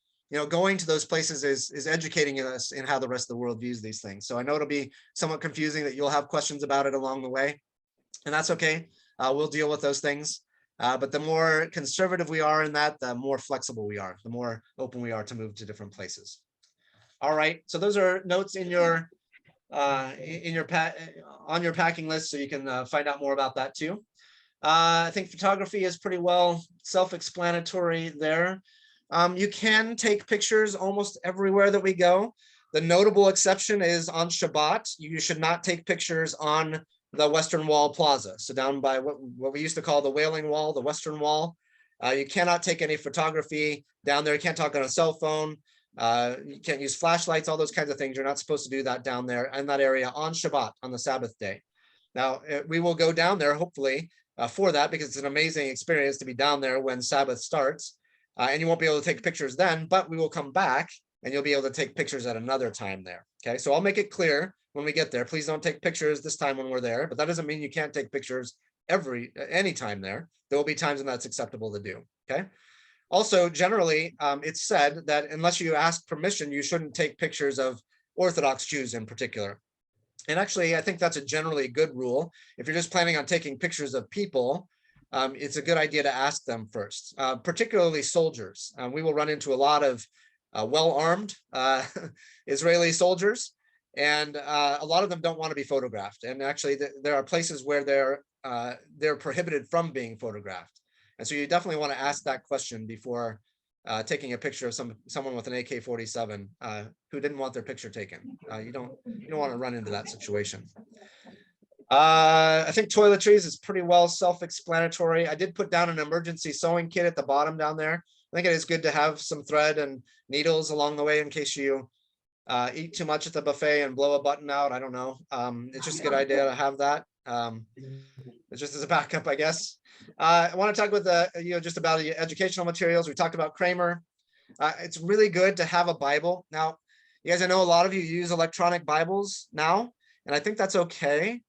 going to those places is educating us in how the rest of the world views these things. So I know it'll be somewhat confusing, that you'll have questions about it along the way, and that's okay. We'll deal with those things. But the more conservative we are in that, the more flexible we are, the more open we are to move to different places. All right, so those are notes in your on your packing list, so you can find out more about that too. I think photography is pretty well self-explanatory there. You can take pictures almost everywhere that we go. The notable exception is on Shabbat. You should not take pictures on the Western Wall Plaza. So down by what we used to call the Wailing Wall, the Western Wall. You cannot take any photography down there. You can't talk on a cell phone. You can't use flashlights, all those kinds of things. You're not supposed to do that down there in that area on Shabbat, on the Sabbath day. Now, we will go down there, hopefully, for that, because it's an amazing experience to be down there when Sabbath starts. And you won't be able to take pictures then, but we will come back and you'll be able to take pictures at another time there. Okay, so I'll make it clear when we get there. Please don't take pictures this time when we're there, but that doesn't mean you can't take pictures any time there. There will be times when that's acceptable to do. Okay. Also, generally, it's said that unless you ask permission, you shouldn't take pictures of Orthodox Jews in particular. And actually, I think that's a generally good rule. If you're just planning on taking pictures of people, it's a good idea to ask them first, particularly soldiers. We will run into a lot of well-armed Israeli soldiers, and a lot of them don't want to be photographed. And actually, there are places where they're prohibited from being photographed. And so you definitely want to ask that question before taking a picture of someone with an AK-47 who didn't want their picture taken. You don't want to run into that situation. I think toiletries is pretty well self-explanatory. I did put down an emergency sewing kit at the bottom down there. I think it is good to have some thread and needles along the way in case you eat too much at the buffet and blow a button out. I don't know. It's just a good idea to have that. It's just as a backup, I guess. I want to talk with just about the educational materials. We talked about Kramer. It's really good to have a Bible. Now, you guys, I know a lot of you use electronic Bibles now, and I think that's okay.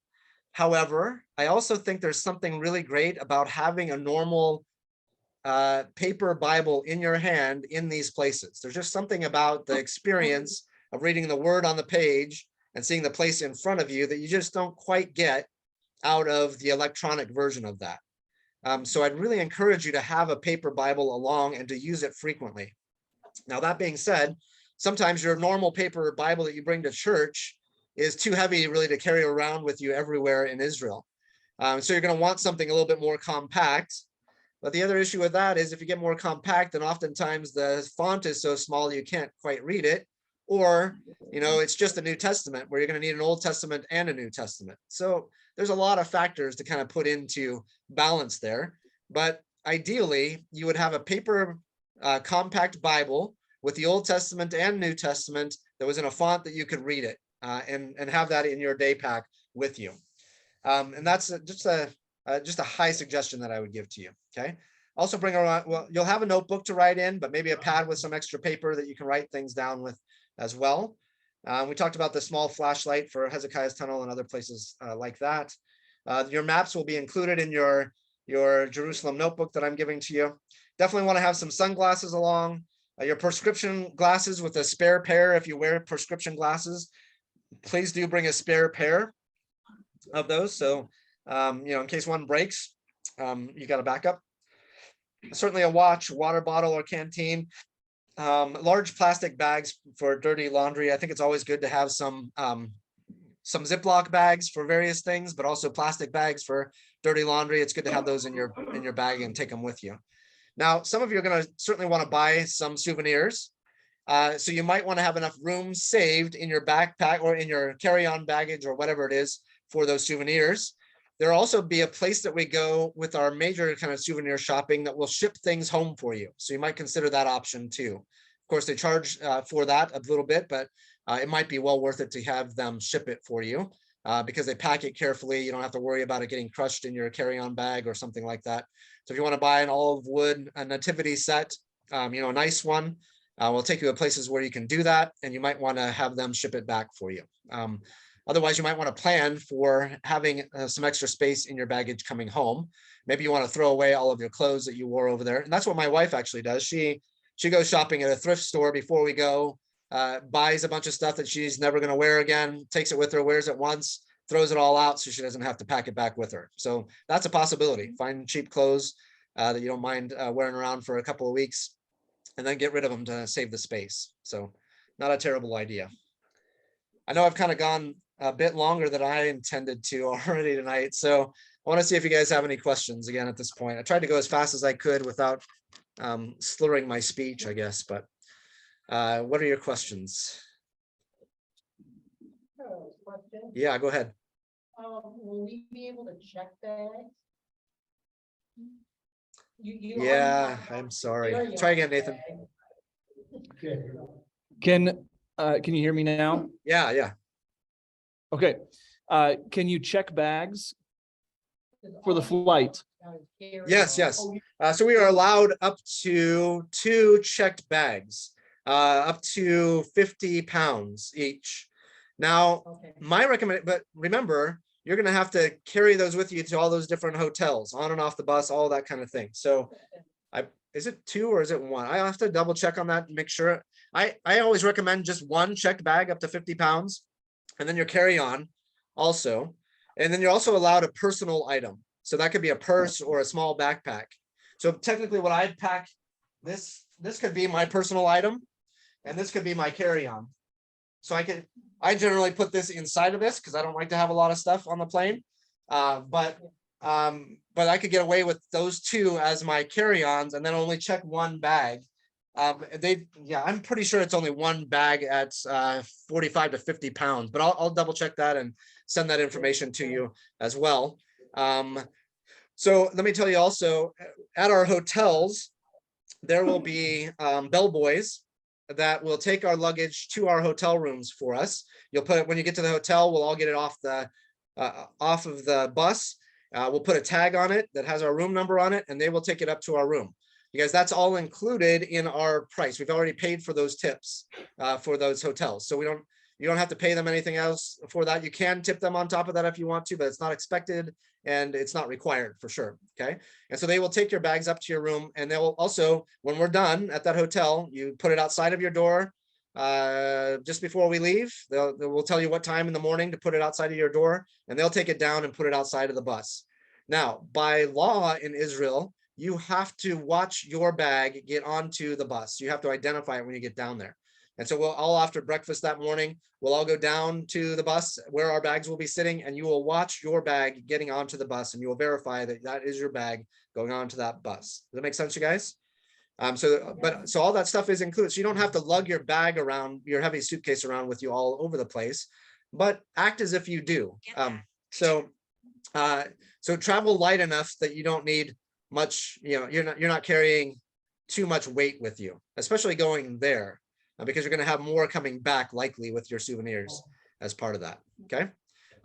However, I also think there's something really great about having a normal paper Bible in your hand in these places. There's just something about the experience of reading the word on the page and seeing the place in front of you that you just don't quite get out of the electronic version of that. So I'd really encourage you to have a paper Bible along and to use it frequently. Now, that being said, sometimes your normal paper Bible that you bring to church is too heavy really to carry around with you everywhere in Israel. So you're going to want something a little bit more compact. But the other issue with that is if you get more compact, then oftentimes the font is so small you can't quite read it. Or, it's just a New Testament where you're going to need an Old Testament and a New Testament. So there's a lot of factors to kind of put into balance there. But ideally, you would have a paper compact Bible with the Old Testament and New Testament that was in a font that you could read it and have that in your day pack with you. And that's just a high suggestion that I would give to you. Okay. Also bring around, you'll have a notebook to write in, but maybe a pad with some extra paper that you can write things down with as well. We talked about the small flashlight for Hezekiah's Tunnel and other places like that. Your maps will be included in your Jerusalem notebook that I'm giving to you. Definitely want to have some sunglasses along. Your prescription glasses with a spare pair. If you wear prescription glasses, please do bring a spare pair of those. So, in case one breaks, you got a backup. Certainly a watch, water bottle or canteen. Large plastic bags for dirty laundry. I think it's always good to have some Ziploc bags for various things, but also plastic bags for dirty laundry. It's good to have those in your bag and take them with you. Now, some of you are going to certainly want to buy some souvenirs. So you might want to have enough room saved in your backpack or in your carry-on baggage or whatever it is for those souvenirs. There'll also be a place that we go with our major kind of souvenir shopping that will ship things home for you. So you might consider that option too. Of course, they charge for that a little bit, but it might be well worth it to have them ship it for you because they pack it carefully. You don't have to worry about it getting crushed in your carry-on bag or something like that. So if you want to buy an olive wood, a nativity set, a nice one, we'll take you to places where you can do that, and you might want to have them ship it back for you. Otherwise, you might want to plan for having some extra space in your baggage coming home. Maybe you want to throw away all of your clothes that you wore over there. And that's what my wife actually does. She she goes shopping at a thrift store before we go, buys a bunch of stuff that she's never going to wear again, takes it with her, wears it once, throws it all out so she doesn't have to pack it back with her. So that's a possibility. Find cheap clothes that you don't mind wearing around for a couple of weeks, and then get rid of them to save the space. So not a terrible idea. I know I've kind of gone a bit longer than I intended to already tonight. So I want to see if you guys have any questions again at this point. I tried to go as fast as I could without slurring my speech, I guess, but what are your questions? Question. Yeah, go ahead. Will we be able to check bags? Yeah, I'm sorry. Try again, Nathan. Can you hear me now? Yeah, yeah. Okay. Can you check bags for the flight? Yes, yes. So we are allowed up to 2 checked bags, up to 50 pounds each. Now, my recommend, but remember, you're going to have to carry those with you to all those different hotels, on and off the bus, all that kind of thing. So is it 2 or is it 1? I have to double check on that and make sure. I always recommend just 1 checked bag up to 50 pounds, and then your carry-on also. And then you're also allowed a personal item. So that could be a purse or a small backpack. So technically what I'd pack, this could be my personal item, and this could be my carry-on. So I generally put this inside of this because I don't like to have a lot of stuff on the plane. But I could get away with those 2 as my carry-ons and then only check 1 bag. I'm pretty sure it's only 1 bag at 45 to 50 pounds, but I'll double check that and send that information to you as well. So let me tell you also, at our hotels, there will be bellboys that will take our luggage to our hotel rooms for us. You'll put it when you get to the hotel. We'll all get it off of the bus. We'll put a tag on it that has our room number on it, and they will take it up to our room. Because that's all included in our price. We've already paid for those tips for those hotels. So you don't have to pay them anything else for that. You can tip them on top of that if you want to, but it's not expected and it's not required for sure. Okay. And so they will take your bags up to your room, and they will also, when we're done at that hotel, you put it outside of your door just before we leave. They'll tell you what time in the morning to put it outside of your door, and they'll take it down and put it outside of the bus. Now, by law in Israel, you have to watch your bag get onto the bus. You have to identify it when you get down there. And so we'll all, after breakfast that morning, we'll all go down to the bus where our bags will be sitting, and you will watch your bag getting onto the bus, and you will verify that that is your bag going onto that bus. Does that make sense, you guys? So all that stuff is included. So you don't have to lug your bag around, your heavy suitcase around with you all over the place, but act as if you do. So travel light enough that you don't need much, you're not carrying too much weight with you, especially going there, because you're going to have more coming back likely with your souvenirs as part of that. Okay.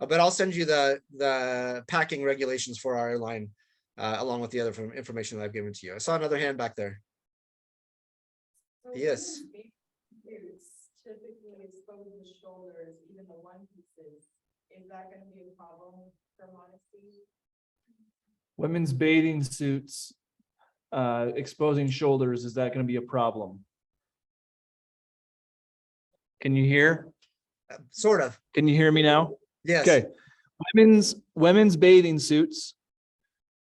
But I'll send you the packing regulations for our airline along with the other information that I've given to you. I saw another hand back there. Yes. Typically expose the shoulders, even the one pieces. Is that going to be a problem for modesty? Women's bathing suits, exposing shoulders, is that going to be a problem? Can you hear? Sort of. Can you hear me now? Yes. Okay. Women's bathing suits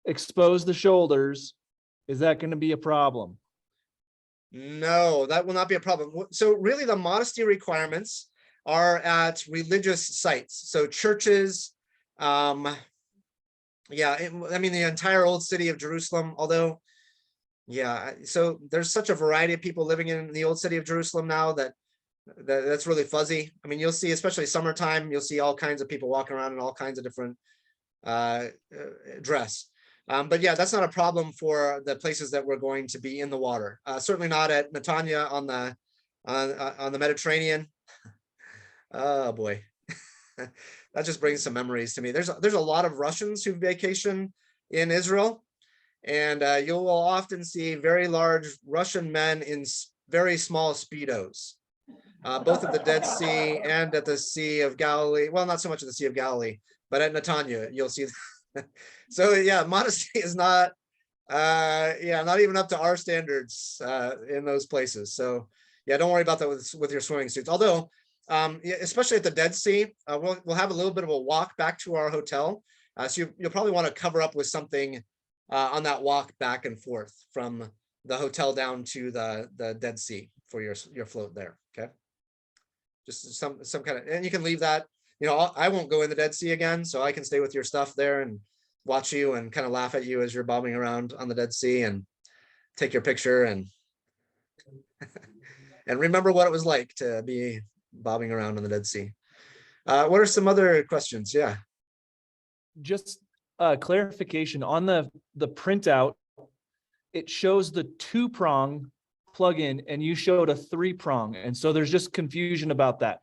expose the shoulders. Is that going to be a problem? No, that will not be a problem. So really the modesty requirements are at religious sites. So churches, I mean, the entire old city of Jerusalem, although, so there's such a variety of people living in the old city of Jerusalem now that's really fuzzy. I mean, you'll see, especially summertime, you'll see all kinds of people walking around in all kinds of different dress. But yeah, that's not a problem for the places that we're going to be in the water. Certainly not at Netanya on the Mediterranean. Oh boy, that just brings some memories to me. There's a lot of Russians who vacation in Israel, and you will often see very large Russian men in very small Speedos, both at the Dead Sea and at the Sea of Galilee. Well, not so much at the Sea of Galilee, but at Netanya, you'll see. So yeah, modesty is not Yeah, not even up to our standards in those places. So yeah, don't worry about that with your swimming suits. Although, yeah, especially at the Dead Sea, we'll have a little bit of a walk back to our hotel. So you'll probably want to cover up with something on that walk back and forth from the hotel down to the Dead Sea for your float there. Okay, just some kind of, and you can leave that. You know, I won't go in the Dead Sea again, so I can stay with your stuff there and watch you and kind of laugh at you as you're bobbing around on the Dead Sea and take your picture and and remember what it was like to be bobbing around on the Dead Sea. What are some other questions? Yeah. Just clarification on the printout, it shows the 2-prong plug-in and you showed a 3-prong. And so there's just confusion about that.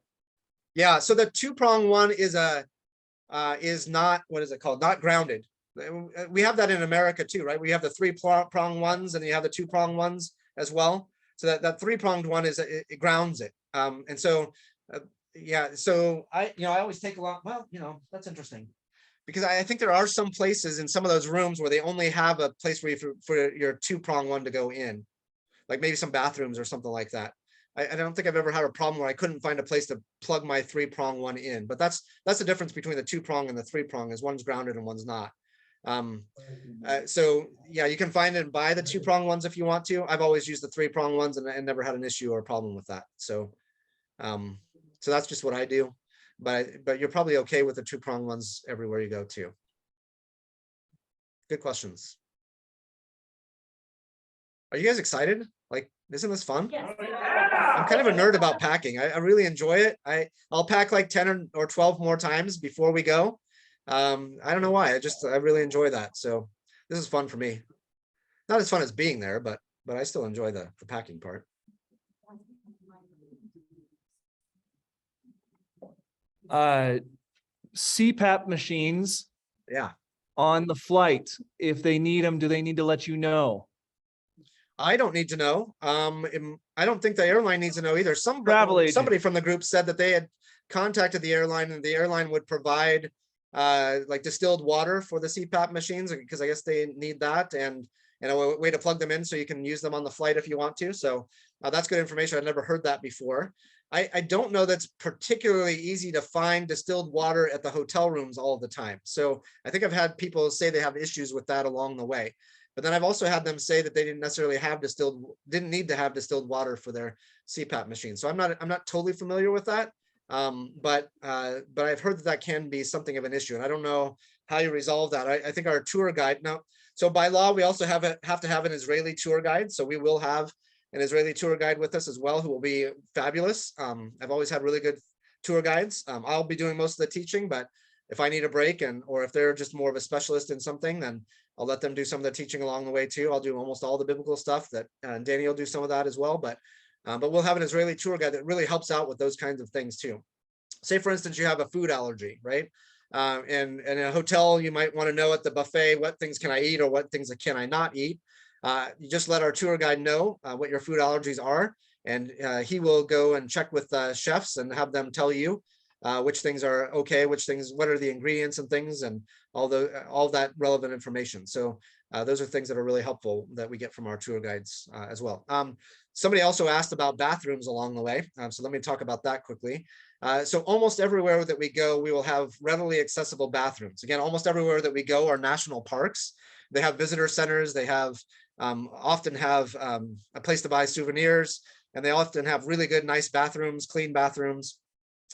Yeah. So the 2-prong one is not, what is it called? Not grounded. We have that in America too, right? We have the 3-prong ones and you have the 2-prong ones as well. So that 3-pronged one is it grounds it. And so yeah, so I always take a lot. Well, that's interesting because I think there are some places in some of those rooms where they only have a place for your 2-prong one to go in, like maybe some bathrooms or something like that. I don't think I've ever had a problem where I couldn't find a place to plug my 3-prong one in, but that's the difference between the 2-prong and the 3-prong is one's grounded and one's not. So yeah, you can find and buy the 2-prong ones if you want to. I've always used the 3-prong ones and never had an issue or a problem with that. So so that's just what I do, but you're probably okay with the 2-prong ones everywhere you go too. Good questions. Are you guys excited? Like, isn't this fun? Yes. I'm kind of a nerd about packing. I really enjoy it. I'll pack like 10 or 12 more times before we go. I don't know why. I really enjoy that. So this is fun for me. Not as fun as being there, but I still enjoy the packing part. CPAP machines Yeah. on the flight, if they need them, do they need to let you know? I don't need to know. I don't think the airline needs to know either. Travel agent. Somebody from the group said that they had contacted the airline and the airline would provide like distilled water for the CPAP machines because I guess they need that and a way to plug them in so you can use them on the flight if you want to. So that's good information. I've never heard that before. I don't know that's particularly easy to find distilled water at the hotel rooms all the time. So I think I've had people say they have issues with that along the way. But then I've also had them say that they didn't necessarily didn't need to have distilled water for their CPAP machine. So I'm not totally familiar with that. But I've heard that can be something of an issue, and I don't know how you resolve that. I think our tour guide now. So by law, we also have to have an Israeli tour guide. So we will have an Israeli tour guide with us as well, who will be fabulous. I've always had really good tour guides. I'll be doing most of the teaching, but if I need a break or if they're just more of a specialist in something, then I'll let them do some of the teaching along the way too. I'll do almost all the biblical stuff and Danny will do some of that as well. But we'll have an Israeli tour guide that really helps out with those kinds of things too. Say, for instance, you have a food allergy, right? And in a hotel, you might want to know at the buffet, what things can I eat or what things can I not eat? You just let our tour guide know what your food allergies are, and he will go and check with chefs and have them tell you which things are okay, what are the ingredients and things, and all that relevant information. So those are things that are really helpful that we get from our tour guides as well. Somebody also asked about bathrooms along the way. So let me talk about that quickly. So almost everywhere that we go, we will have readily accessible bathrooms. Again, almost everywhere that we go are national parks. They have visitor centers. They often have a place to buy souvenirs, and they often have really good, nice bathrooms, clean bathrooms.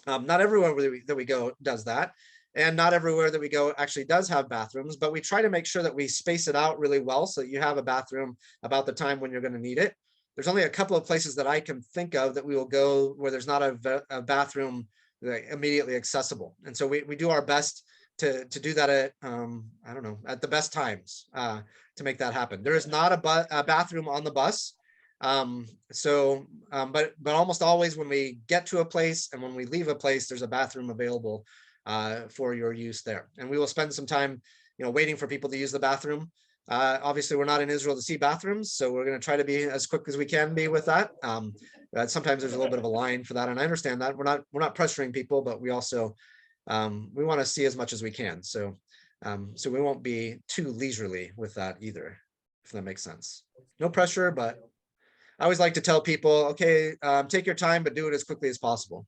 Not everywhere that we go does that. And not everywhere that we go actually does have bathrooms, but we try to make sure that we space it out really well so that you have a bathroom about the time when you're going to need it. There's only a couple of places that I can think of that we will go where there's not a bathroom immediately accessible. And so we do our best to do that at, I don't know, at the best times to make that happen. There is not a bathroom on the bus. But almost always when we get to a place and when we leave a place, there's a bathroom available for your use there. And we will spend some time, waiting for people to use the bathroom. Obviously, we're not in Israel to see bathrooms, so we're going to try to be as quick as we can be with that. Sometimes there's a little bit of a line for that, and I understand that. We're not pressuring people, but we also we want to see as much as we can. So we won't be too leisurely with that either, if that makes sense. No pressure, but I always like to tell people, okay, take your time, but do it as quickly as possible.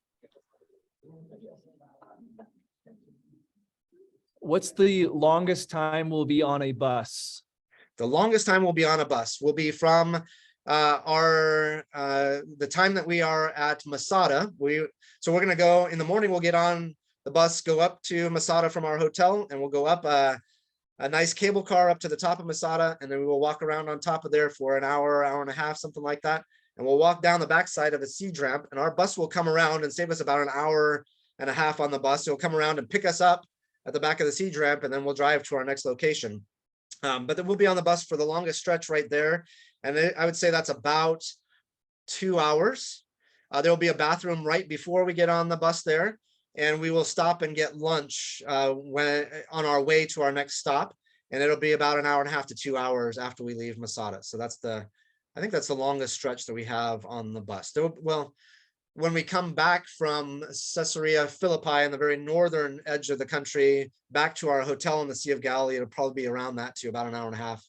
What's the longest time we'll be on a bus? The longest time we'll be on a bus will be from the time that we are at Masada. So we're going to go in the morning. We'll get on the bus, go up to Masada from our hotel, and we'll go up a nice cable car up to the top of Masada, and then we will walk around on top of there for an hour, hour and a half, something like that. And we'll walk down the backside of a siege ramp, and our bus will come around and save us about an hour and a half on the bus. It'll come around and pick us up at the back of the siege ramp, and then we'll drive to our next location. But then we'll be on the bus for the longest stretch right there. And I would say that's about 2 hours. There'll be a bathroom right before we get on the bus there. And we will stop and get lunch when on our way to our next stop. And it'll be about an hour and a half to 2 hours after we leave Masada. So I think that's the longest stretch that we have on the bus. Well, when we come back from Caesarea Philippi in the very northern edge of the country, back to our hotel in the Sea of Galilee, it'll probably be around that too, about an hour and a half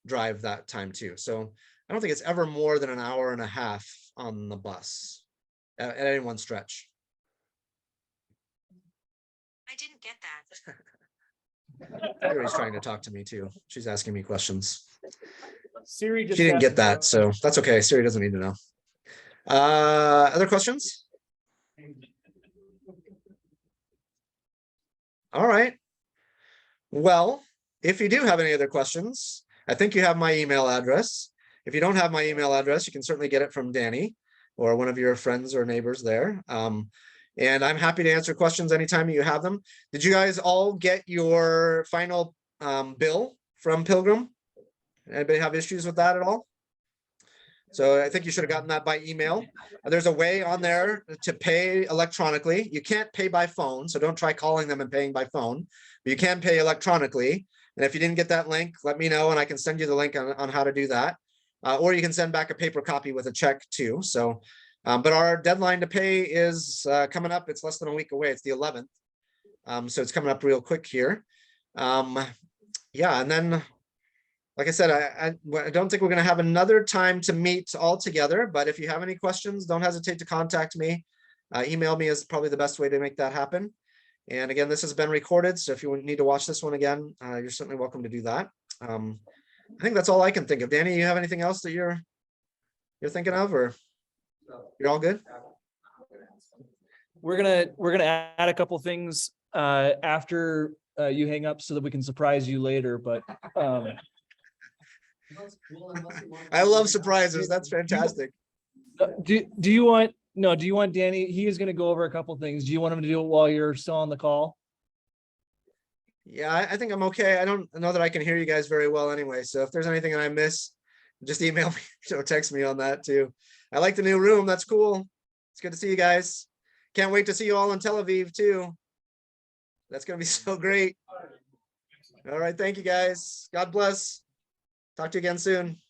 drive that time too. So I don't think it's ever more than an hour and a half on the bus at any one stretch. I didn't get that. Siri's trying to talk to me too. She's asking me questions. Siri just She didn't asked get that, so that's okay. Siri doesn't need to know. Other questions? All right. Well, if you do have any other questions, I think you have my email address. If you don't have my email address, you can certainly get it from Danny or one of your friends or neighbors there. And I'm happy to answer questions anytime you have them. Did you guys all get your final bill from Pilgrim? Anybody have issues with that at all? So I think you should have gotten that by email. There's a way on there to pay electronically. You can't pay by phone, so don't try calling them and paying by phone, but you can pay electronically. And if you didn't get that link, let me know and I can send you the link on how to do that. Or you can send back a paper copy with a check too. So, but our deadline to pay is coming up. It's less than a week away. It's the 11th. So it's coming up real quick here. Yeah, and then like I said, I don't think we're going to have another time to meet all together, but if you have any questions, don't hesitate to contact me. Email me is probably the best way to make that happen. And again, this has been recorded, so if you need to watch this one again, you're certainly welcome to do that. I think that's all I can think of. Danny, you have anything else that you're thinking of, or you're all good? We're gonna add a couple things after you hang up so that we can surprise you later, but I love surprises. That's fantastic. do you want Danny? He is going to go over a couple things. Do you want him to do it while you're still on the call? Yeah, I think I'm okay. I don't know that I can hear you guys very well anyway. So if there's anything that I miss, just email me or text me on that too. I like the new room. That's cool. It's good to see you guys. Can't wait to see you all in Tel Aviv too. That's going to be so great. All right. Thank you guys. God bless. Talk to you again soon.